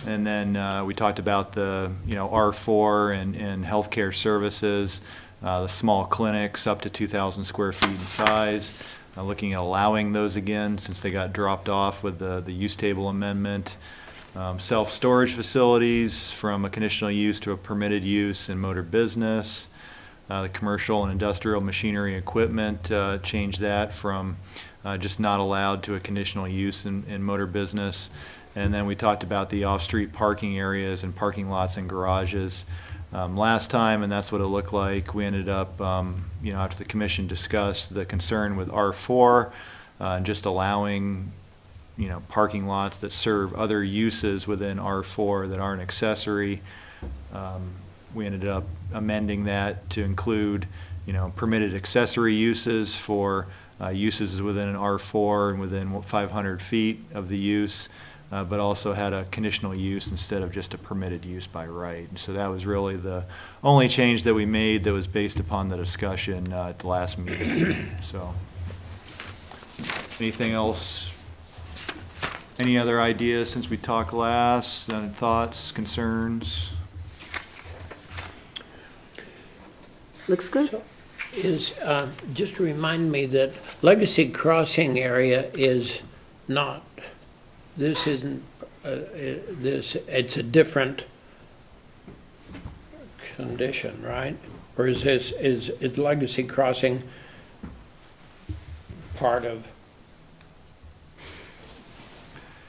And then we talked about the, R4 and healthcare services, the small clinics up to 2,000 square feet in size, looking at allowing those again since they got dropped off with the use table amendment. Self-storage facilities from a conditional use to a permitted use in motor business. The commercial and industrial machinery and equipment, changed that from just not allowed to a conditional use in motor business. And then we talked about the off-street parking areas and parking lots and garages last time, and that's what it looked like. We ended up, after the commission discussed the concern with R4, just allowing, parking lots that serve other uses within R4 that aren't accessory. We ended up amending that to include, permitted accessory uses for uses within an R4 and within 500 feet of the use, but also had a conditional use instead of just a permitted use by right. And so that was really the only change that we made that was based upon the discussion at the last meeting. So, anything else? Any other ideas since we talked last? Thoughts, concerns? Looks good. Just remind me that Legacy Crossing area is not, this isn't, it's a different condition, right? Or is Legacy Crossing part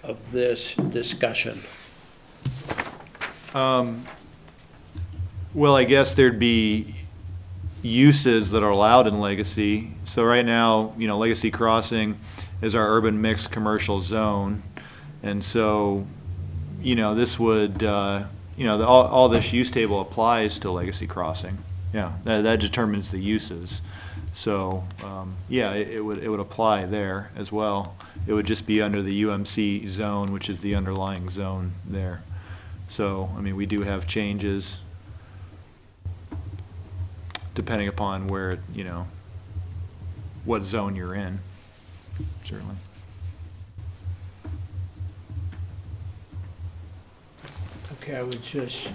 of this discussion? Well, I guess there'd be uses that are allowed in Legacy. So right now, Legacy Crossing is our urban mixed commercial zone. And so, this would, all this use table applies to Legacy Crossing. Yeah, that determines the uses. So, it would apply there as well. It would just be under the UMC zone, which is the underlying zone there. So, we do have changes depending upon where, what zone you're in, certainly. Okay, I would just,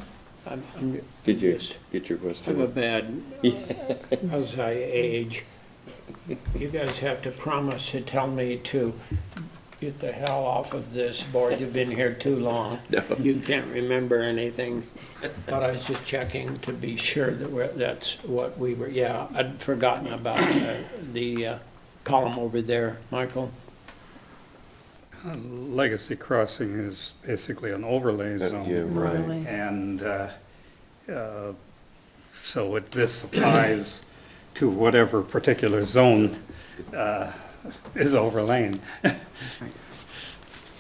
I'm Did you just, get your I have question? a bad, as I age, you guys have to promise to tell me to get the hell off of this board. You've been here too long. No. You can't remember anything. But I was just checking to be sure that that's what we were, yeah, I'd forgotten about the column over there, Michael. Legacy Crossing is basically an overlay zone. Yeah, right. Really. And so this applies to whatever particular zone is overlain.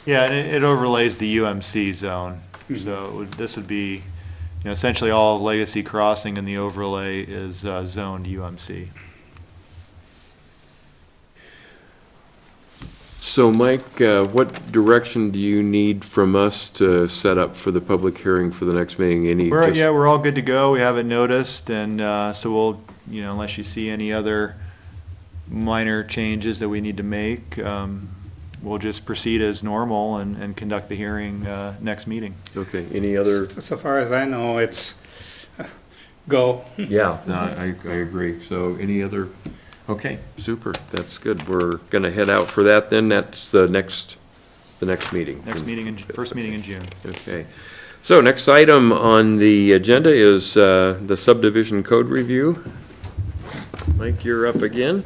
Yeah, and it overlays the UMC zone. So this would be, essentially all Legacy Crossing in the overlay is zoned UMC. So, Mike, what direction do you need from us to set up for the public hearing for the next meeting? We're all good to go. We have it noticed, and so we'll, unless you see any other minor changes that we need to make, we'll just proceed as normal and conduct the hearing next meeting. Okay, any other? So far as I know, it's go. Yeah, no, I agree. So any other, okay, super, that's good. We're gonna head out for that then. That's the next meeting. Next meeting, first meeting in June. Okay. So next item on the agenda is the subdivision code review. Mike, you're up again.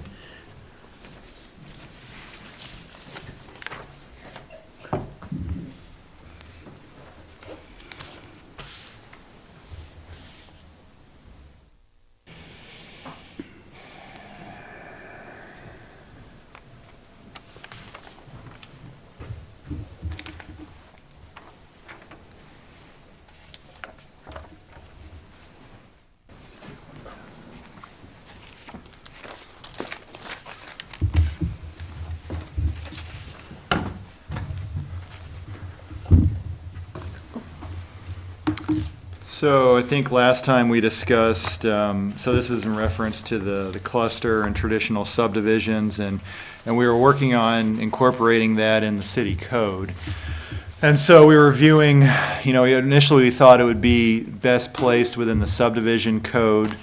So I think last time we discussed, so this is in reference to the cluster and traditional subdivisions, and we were working on incorporating that in the city code. And so we were reviewing, initially we thought it would be best placed within the subdivision code,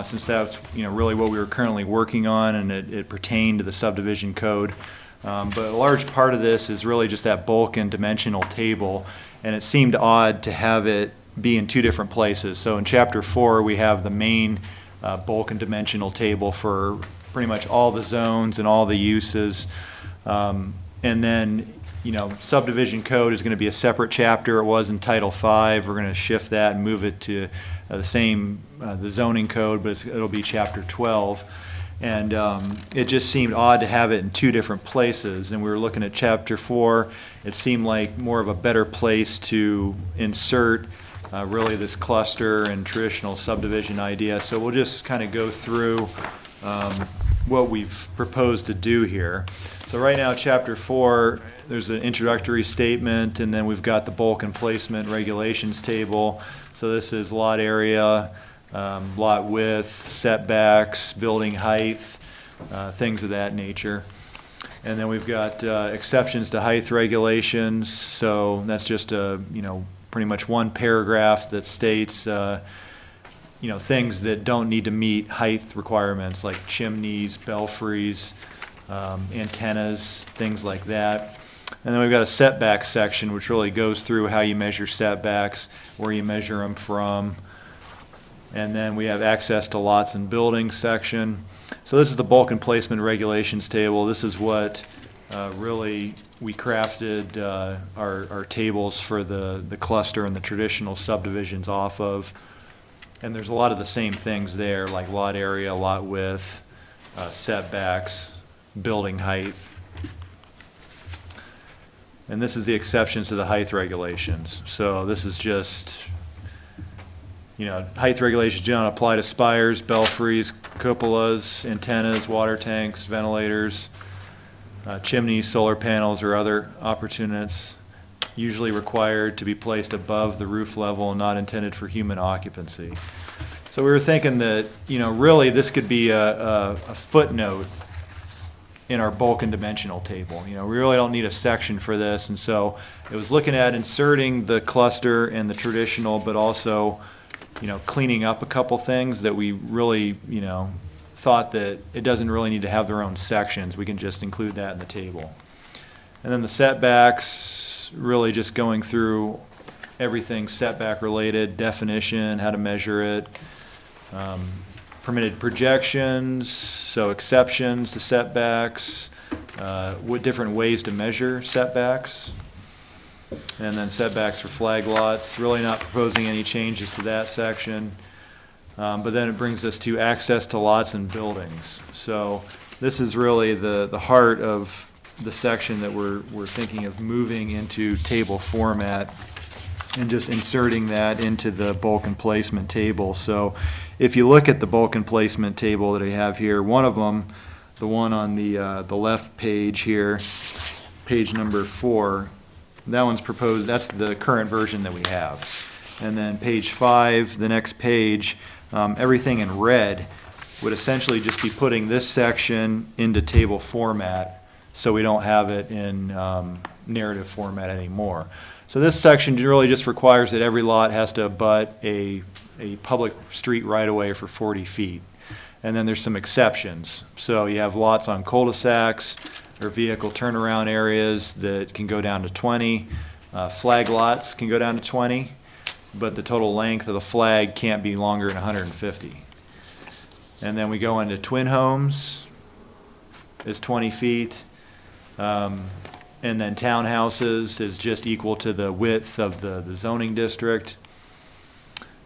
since that's, really what we were currently working on, and it pertained to the subdivision code. But a large part of this is really just that bulk and dimensional table, and it seemed odd to have it be in two different places. So in Chapter 4, we have the main bulk and dimensional table for pretty much all the zones and all the uses. And then, subdivision code is going to be a separate chapter. It was in Title 5. We're going to shift that and move it to the zoning code, but it'll be Chapter 12. And it just seemed odd to have it in two different places. And we were looking at Chapter 4. It seemed like more of a better place to insert really this cluster and traditional subdivision idea. So we'll just kind of go through what we've proposed to do here. So right now, Chapter 4, there's an introductory statement, and then we've got the bulk and placement regulations table. So this is lot area, lot width, setbacks, building height, things of that nature. And then we've got exceptions to height regulations. So that's just pretty much one paragraph that states, things that don't need to meet height requirements, like chimneys, belfries, antennas, things like that. And then we've got a setback section, which really goes through how you measure setbacks, where you measure them from. And then we have access to lots and buildings section. So this is the bulk and placement regulations table. This is what really we crafted our tables for the cluster and the traditional subdivisions off of. And there's a lot of the same things there, like lot area, lot width, setbacks, building height. And this is the exceptions to the height regulations. So this is just, height regulations do not apply to spires, belfries, cupolas, antennas, water tanks, ventilators, chimneys, solar panels, or other appurtenances usually required to be placed above the roof level and not intended for human occupancy. So we were thinking that, really this could be a footnote in our bulk and dimensional table. We really don't need a section for this, and so it was looking at inserting the cluster and the traditional, but also, cleaning up a couple things that we really, thought that it doesn't really need to have their own sections. We can just include that in the table. And then the setbacks, really just going through everything setback related, definition, how to measure it, permitted projections, so exceptions to setbacks, what different ways to measure setbacks, and then setbacks for flag lots. Really not proposing any changes to that section. But then it brings us to access to lots and buildings. So this is really the heart of the section that we're thinking of moving into table format and just inserting that into the bulk and placement table. So if you look at the bulk and placement table that I have here, one of them, the one on the left page here, page number 4, that one's proposed, that's the current version that we have. And then page 5, the next page, everything in red would essentially just be putting this section into table format, so we don't have it in narrative format anymore. So this section really just requires that every lot has to abut a a public street right-of-way for 40 feet. And then there's some exceptions. So you have lots on cul-de-sacs or vehicle turnaround areas that can go down to 20. Flag lots can go down to 20, but the total length of the flag can't be longer than 150. And then we go into twin homes, is 20 feet. And then townhouses is just equal to the width of the zoning district.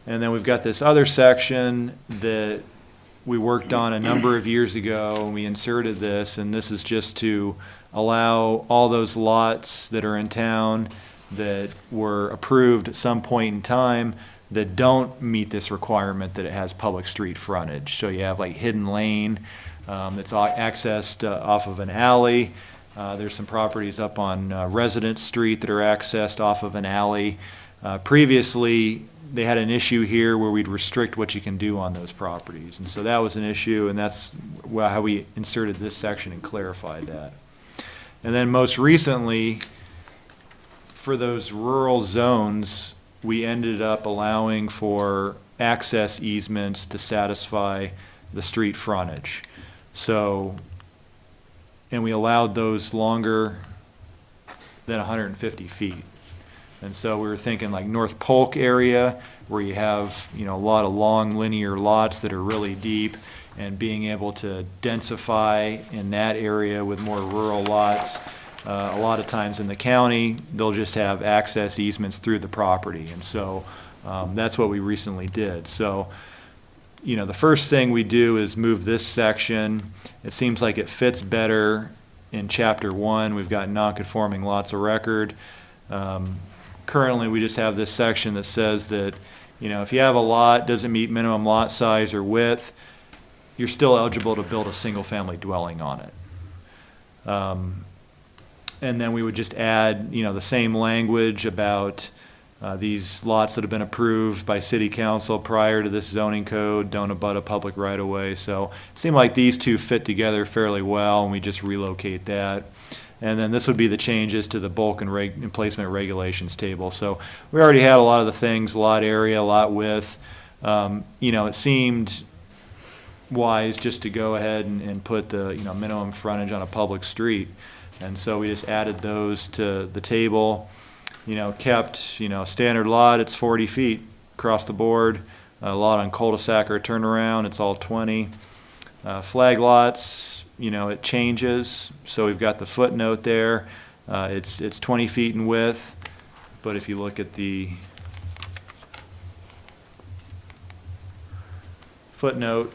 And then we've got this other section that we worked on a number of years ago, and we inserted this, and this is just to allow all those lots that are in town that were approved at some point in time that don't meet this requirement that it has public street frontage. So you have like Hidden Lane, that's accessed off of an alley. There's some properties up on Residence Street that are accessed off of an alley. Previously, they had an issue here where we'd restrict what you can do on those properties. And so that was an issue, and that's how we inserted this section and clarified that. And then most recently, for those rural zones, we ended up allowing for access easements to satisfy the street frontage. So, and we allowed those longer than 150 feet. And so we were thinking like North Polk area, where you have, a lot of long linear lots that are really deep, and being able to densify in that area with more rural lots. A lot of times in the county, they'll just have access easements through the property. And so that's what we recently did. So, the first thing we do is move this section. It seems like it fits better in Chapter 1. We've got non-conforming lots of record. Currently, we just have this section that says that, if you have a lot, doesn't meet minimum lot size or width, you're still eligible to build a single-family dwelling on it. And then we would just add, the same language about these lots that have been approved by city council prior to this zoning code, don't abut a public right-of-way. So it seemed like these two fit together fairly well, and we just relocate that. And then this would be the changes to the bulk and placement regulations table. So we already had a lot of the things, lot area, lot width. It seemed wise just to go ahead and put the, minimum frontage on a public street. And so we just added those to the table, kept, standard lot, it's 40 feet across the board. A lot on cul-de-sac or turnaround, it's all 20. Flag lots, it changes. So we've got the footnote there. It's 20 feet in width, but if you look at the footnote,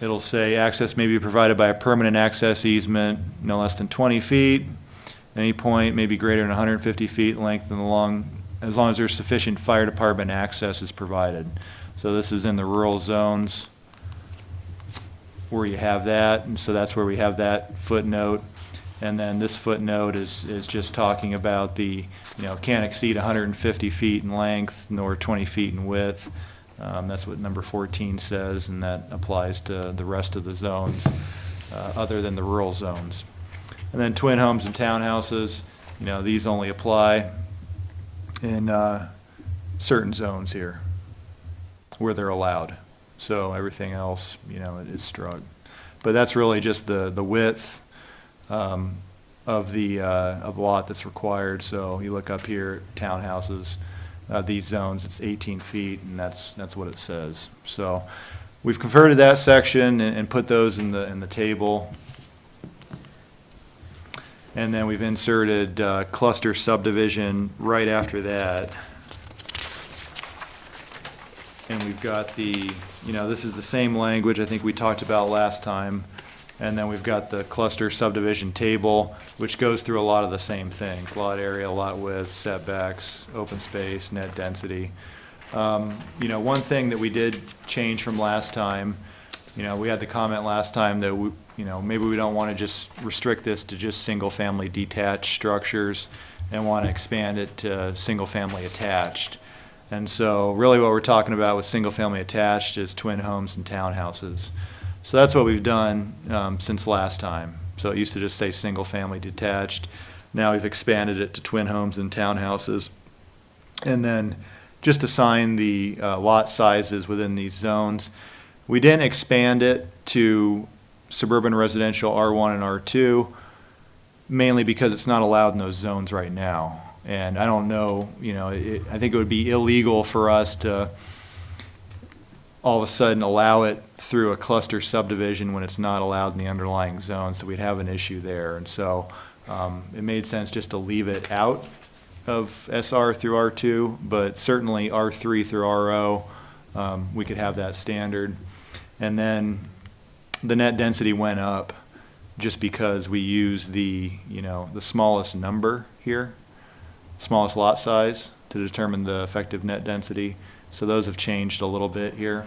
it'll say access may be provided by a permanent access easement no less than 20 feet. Any point may be greater than 150 feet in length and as long as there's sufficient fire department access is provided. So this is in the rural zones where you have that, and so that's where we have that footnote. And then this footnote is just talking about the, can't exceed 150 feet in length nor 20 feet in width. That's what number 14 says, and that applies to the rest of the zones other than the rural zones. And then twin homes and townhouses, these only apply in certain zones here where they're allowed. So everything else, it is struck. But that's really just the width of the lot that's required. So you look up here, townhouses, these zones, it's 18 feet, and that's what it says. So we've converted that section and put those in the table. And then we've inserted cluster subdivision right after that. And we've got the, this is the same language I think we talked about last time. And then we've got the cluster subdivision table, which goes through a lot of the same things: lot area, lot width, setbacks, open space, net density. One thing that we did change from last time, we had the comment last time that maybe we don't want to just restrict this to just single-family detached structures and want to expand it to single-family attached. And so really what we're talking about with single-family attached is twin homes and townhouses. So that's what we've done since last time. So it used to just say single-family detached. Now we've expanded it to twin homes and townhouses. and then just assign the lot sizes within these zones. We didn't expand it to suburban residential R1 and R2, mainly because it's not allowed in those zones right now. And I don't know, I think it would be illegal for us to all of a sudden allow it through a cluster subdivision when it's not allowed in the underlying zone, so we'd have an issue there. And so it made sense just to leave it out of SR through R2, but certainly R3 through RO, we could have that standard. And then the net density went up just because we use the smallest number here, smallest lot size, to determine the effective net density. So those have changed a little bit here,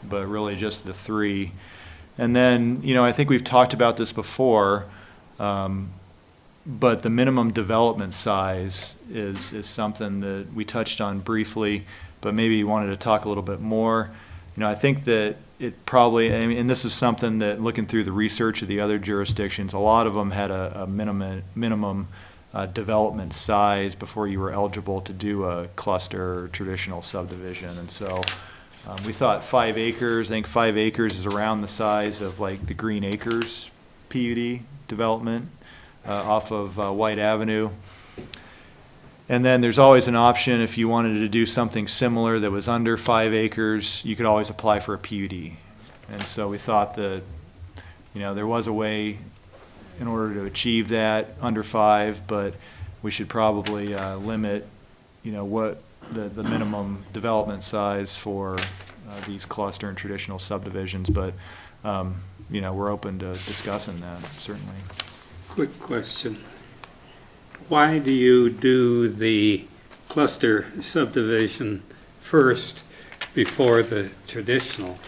but really just the three. And then, I think we've talked about this before, but the minimum development size is something that we touched on briefly, but maybe you wanted to talk a little bit more. I think that it probably, and this is something that, looking through the research of the other jurisdictions, a lot of them had a minimum development size before you were eligible to do a cluster or traditional subdivision. And so we thought 5 acres. I think 5 acres is around the size of like the Green Acres PUD development off of White Avenue. And then there's always an option, if you wanted to do something similar that was under 5 acres, you could always apply for a PUD. And so we thought that, there was a way in order to achieve that under 5, but we should probably limit, what the minimum development size for these cluster and traditional subdivisions. But, we're open to discussing that, certainly. Quick question. Why do you do the cluster subdivision first before the traditional?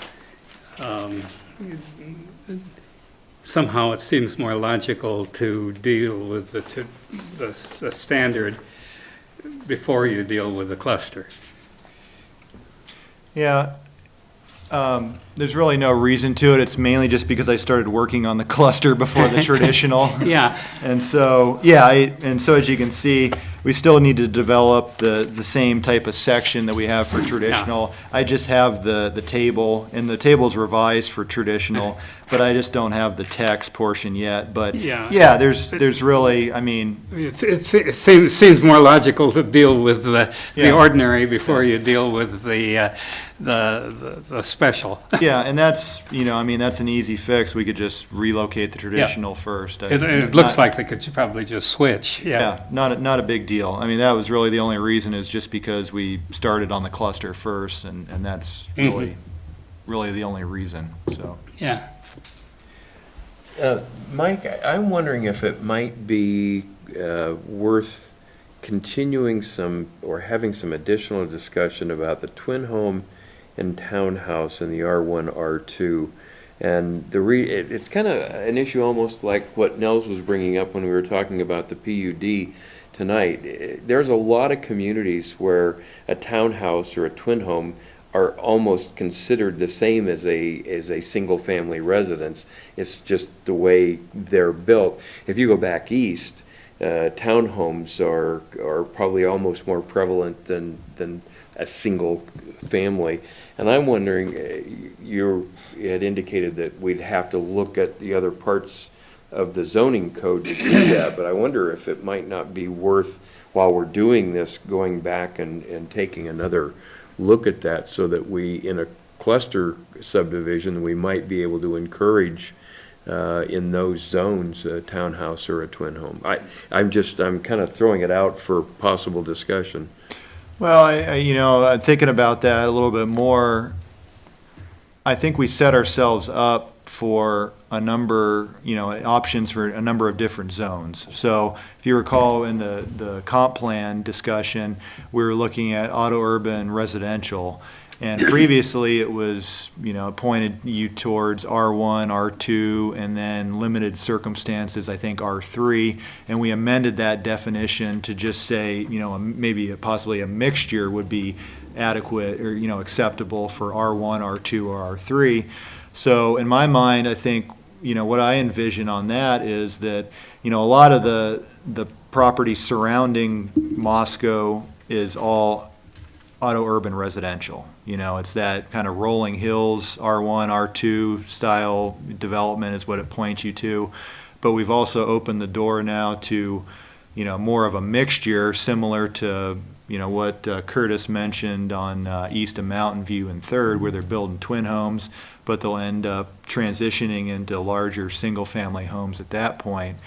Somehow it seems more logical to deal with the standard before you deal with the cluster. Yeah. There's really no reason to it. It's mainly just because I started working on the cluster before the traditional. Yeah. And so, as you can see, we still need to develop the same type of section that we have for traditional. I just have the table, and the table's revised for traditional, but I just don't have the text portion yet. But there's really, It seems more logical to deal with the ordinary before you deal with the special. Yeah, and that's, that's an easy fix. We could just relocate the traditional first. It looks like they could probably just switch, Yeah, not a big deal. That was really the only reason, is just because we started on the cluster first, and that's really the only reason, so. Yeah. Mike, I'm wondering if it might be worth continuing or having some additional discussion about the twin home and townhouse in the R1, R2. And it's kind of an issue almost like what Nels was bringing up when we were talking about the PUD tonight. There's a lot of communities where a townhouse or a twin home are almost considered the same as a single-family residence. It's just the way they're built. If you go back east, townhomes are probably almost more prevalent than a single family. And I'm wondering, you had indicated that we'd have to look at the other parts of the zoning code to do that, but I wonder if it might not be worth, while we're doing this, going back and taking another look at that, so that we, in a cluster subdivision, we might be able to encourage in those zones a townhouse or a twin home. I'm kind of throwing it out for possible discussion. Well, I'm thinking about that a little bit more. I think we set ourselves up for a number, options for a number of different zones. So if you recall in the comp plan discussion, we were looking at auto urban residential. And previously it was, pointed you towards R1, R2, and then limited circumstances, I think R3. And we amended that definition to just say, maybe possibly a mixture would be adequate or, acceptable for R1, R2, or R3. So in my mind, I think, what I envision on that is that, a lot of the property surrounding Moscow is all auto urban residential. You know, it's that kind of rolling hills, R1, R2 style development is what it points you to. But we've also opened the door now to, you know, more of a mixture similar to, you know, what Curtis mentioned on east of Mountain View and Third, where they're building twin homes, but they'll end up transitioning into larger single-family homes at that point.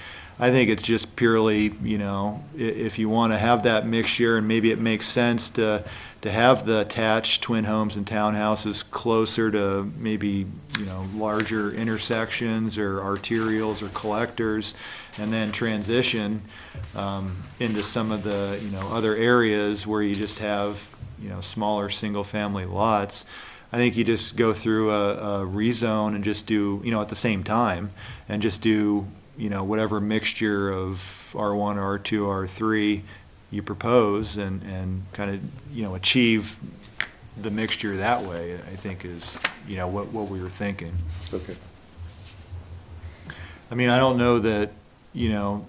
I think it's just purely, you know, if you want to have that mixture, and maybe it makes sense to have the attached twin homes and townhouses closer to maybe, you know, larger intersections or arterials or collectors, and then transition into some of the, you know, other areas where you just have, you know, smaller single-family lots. I think you just go through a rezone and just do, you know, at the same time, and just do, you know, whatever mixture of R1, R2, R3 you propose, and kind of, you know, achieve the mixture that way, I think is, you know, what we were thinking. Okay. I mean, I don't know that, you know,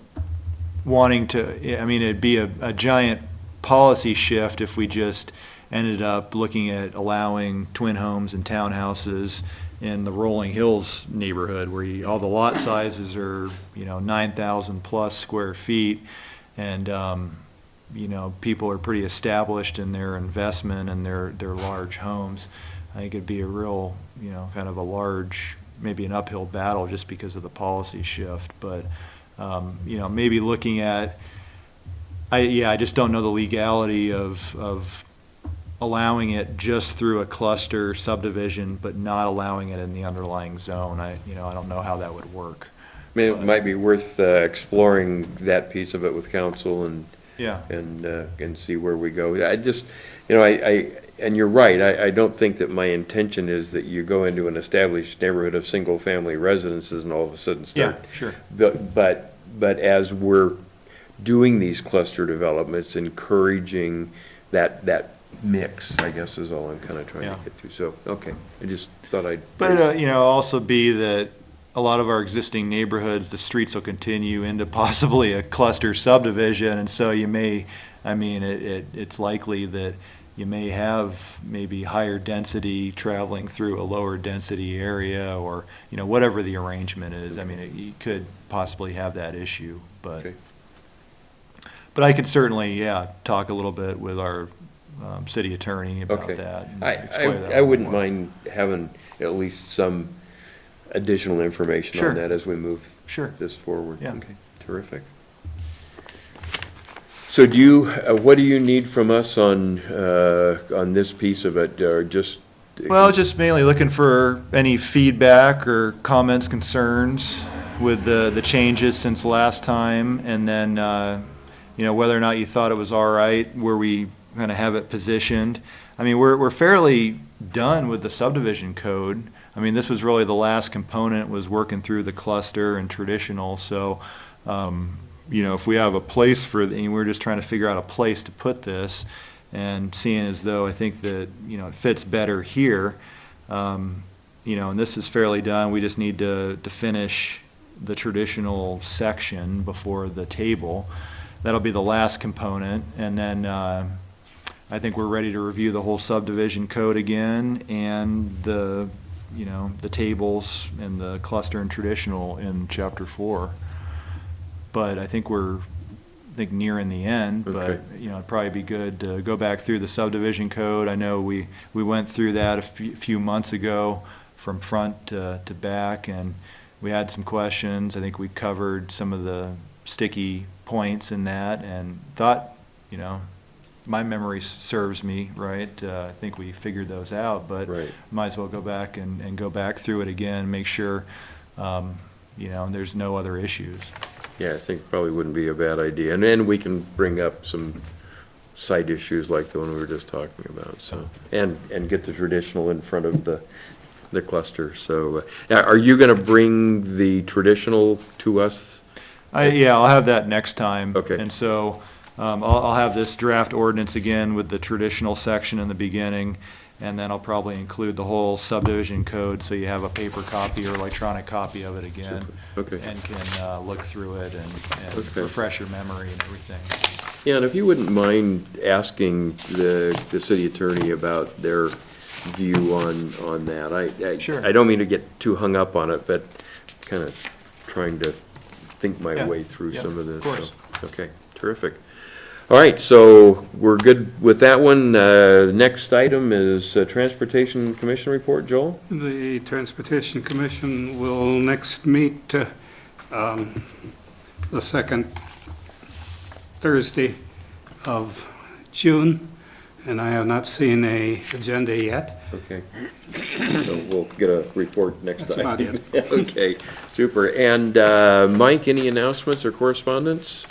wanting to, I mean, it'd be a giant policy shift if we just ended up looking at allowing twin homes and townhouses in the Rolling Hills neighborhood, where all the lot sizes are, you know, 9,000 plus square feet, and, you know, people are pretty established in their investment and their large homes. I think it'd be a real, you know, kind of a large, maybe an uphill battle just because of the policy shift. But, you know, maybe looking at, I just don't know the legality of allowing it just through a cluster subdivision, but not allowing it in the underlying zone. I don't know how that would work. It might be worth exploring that piece of it with council and Yeah. and see where we go. I just, you know, and you're right, I don't think that my intention is that you go into an established neighborhood of single-family residences and all of a sudden start. Yeah, sure. But as we're doing these cluster developments, encouraging that mix, I guess, is all I'm kind of trying Yeah. to get to. So, okay, I just thought I'd. But, you know, also be that a lot of our existing neighborhoods, the streets will continue into possibly a cluster subdivision, and so you may, I mean, it's likely that you may have maybe higher density traveling through a lower density area, or, you know, whatever the arrangement is. I mean, you could possibly have that issue, but, Okay. but I could certainly, yeah, talk a little bit with our city attorney about Okay. that. And explain that a I little wouldn't more. mind having at least some additional information Sure. on that as we move Sure. this forward. Yeah. Okay, terrific. So do you, what do you need from us on this piece of it, or just? Well, just mainly looking for any feedback or comments, concerns with the changes since last time, and then, you know, whether or not you thought it was all right where we kind of have it positioned. I mean, we're fairly done with the subdivision code. I mean, this was really the last component, was working through the cluster and traditional, so, you know, if we have a place for, and we're just trying to figure out a place to put this, and seeing as though I think that, you know, it fits better here, you know, and this is fairly done, we just need to finish the traditional section before the table. That'll be the last component, and then I think we're ready to review the whole subdivision code again, and the, you know, the tables and the cluster and traditional in chapter 4. But I think we're nearing the end, but, Okay. you know, it'd probably be good to go back through the subdivision code. I know we went through that a few months ago from front to back, and we had some questions. I think we covered some of the sticky points in that, and thought, you know, my memory serves me right. I think we figured those out, but Right. might as well go back and go back through it again, make sure, you know, there's no other issues. Yeah, I think probably wouldn't be a bad idea. And then we can bring up some side issues like the one we were just talking about, so, and get the traditional in front of the cluster. So, now, are you gonna bring the traditional to us? Yeah, I'll have that next time. Okay. And so, I'll have this draft ordinance again with the traditional section in the beginning, And then I'll probably include the whole subdivision code, so you have a paper copy or electronic copy of it again. Okay. And can look through it and Okay. refresh your memory and everything. Yeah, and if you wouldn't mind asking the city attorney about their view on that. Sure. I don't mean to get too hung up on it, but kind of trying to think my Yeah, way through yeah, some of this. of course. So, okay, terrific. All right, so we're good with that one. Next item is Transportation Commission report, Joel? The Transportation Commission will next meet the second Thursday of June, and I have not seen a agenda yet. Okay. So we'll get a report next That's time. about it. Okay, super. And Mike, any announcements or correspondence?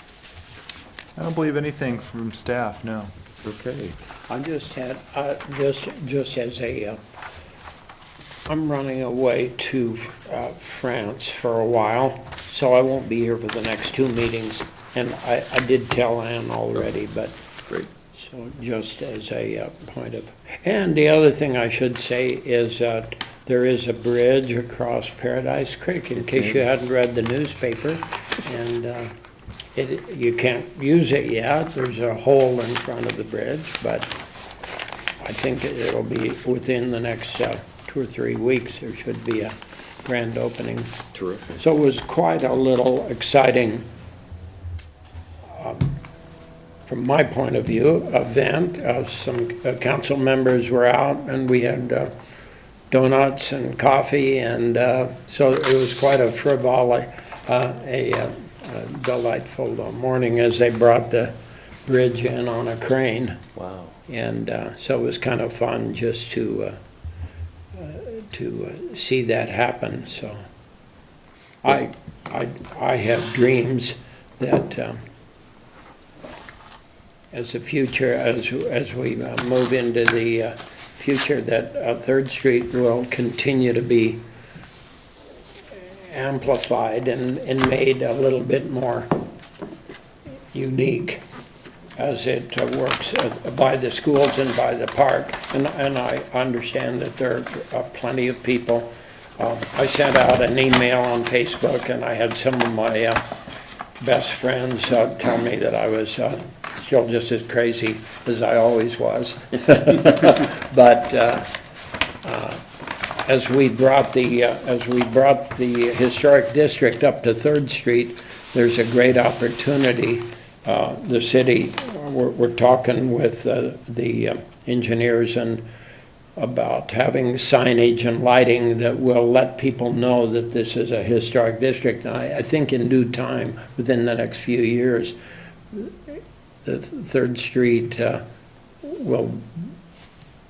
I don't believe anything from staff, no. Okay. I just had, just as a, I'm running away to France for a while, so I won't be here for the next 2 meetings. And I did tell Ann already, but, Great. so just as a point of, and the other thing I should say is that there is a bridge across Paradise Creek, in case you hadn't read the newspaper. And you can't use it yet, there's a hole in front of the bridge, but I think it'll be within the next 2 or 3 weeks, there should be a grand opening. Terrific. So it was quite a little exciting, from my point of view, event. Some council members were out, and we had donuts and coffee, and so it was quite a delightful morning as they brought the bridge in on a crane. Wow. And so it was kind of fun just to see that happen, so. I have dreams that as the future, as we move into the future, that 3rd Street will continue to be amplified and made a little bit more unique as it works by the schools and by the park. And I understand that there are plenty of people. I sent out an email on Facebook, and I had some of my best friends tell me that I was still just as crazy as I always was. But as we brought the historic district up to 3rd Street, there's a great opportunity. The city, we're talking with the engineers and about having signage and lighting that will let people know that this is a historic district. And I think in due time, within the next few years, the 3rd Street will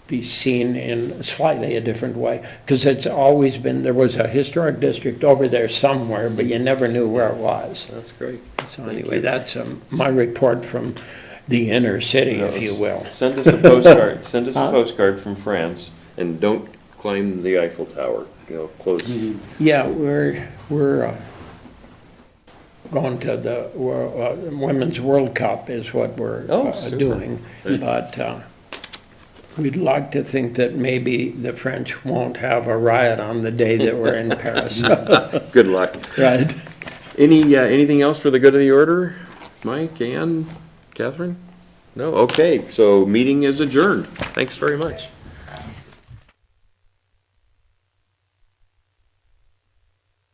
be seen in slightly a different way, because it's always been, there was a historic district over there somewhere, but you never knew where it was. That's great. So anyway, that's my report from the inner city, if you will. Send us a postcard, send us a Huh? postcard from France, and don't climb the Eiffel Tower, close. Yeah, we're going to the Women's World Cup is what we're Oh, super. doing. But we'd like to think that maybe the French won't have a riot on the day that we're in Paris. Good luck. Right. Anything else for the good of the order? Mike, Ann, Catherine? No? Okay, so meeting is adjourned. Thanks very much.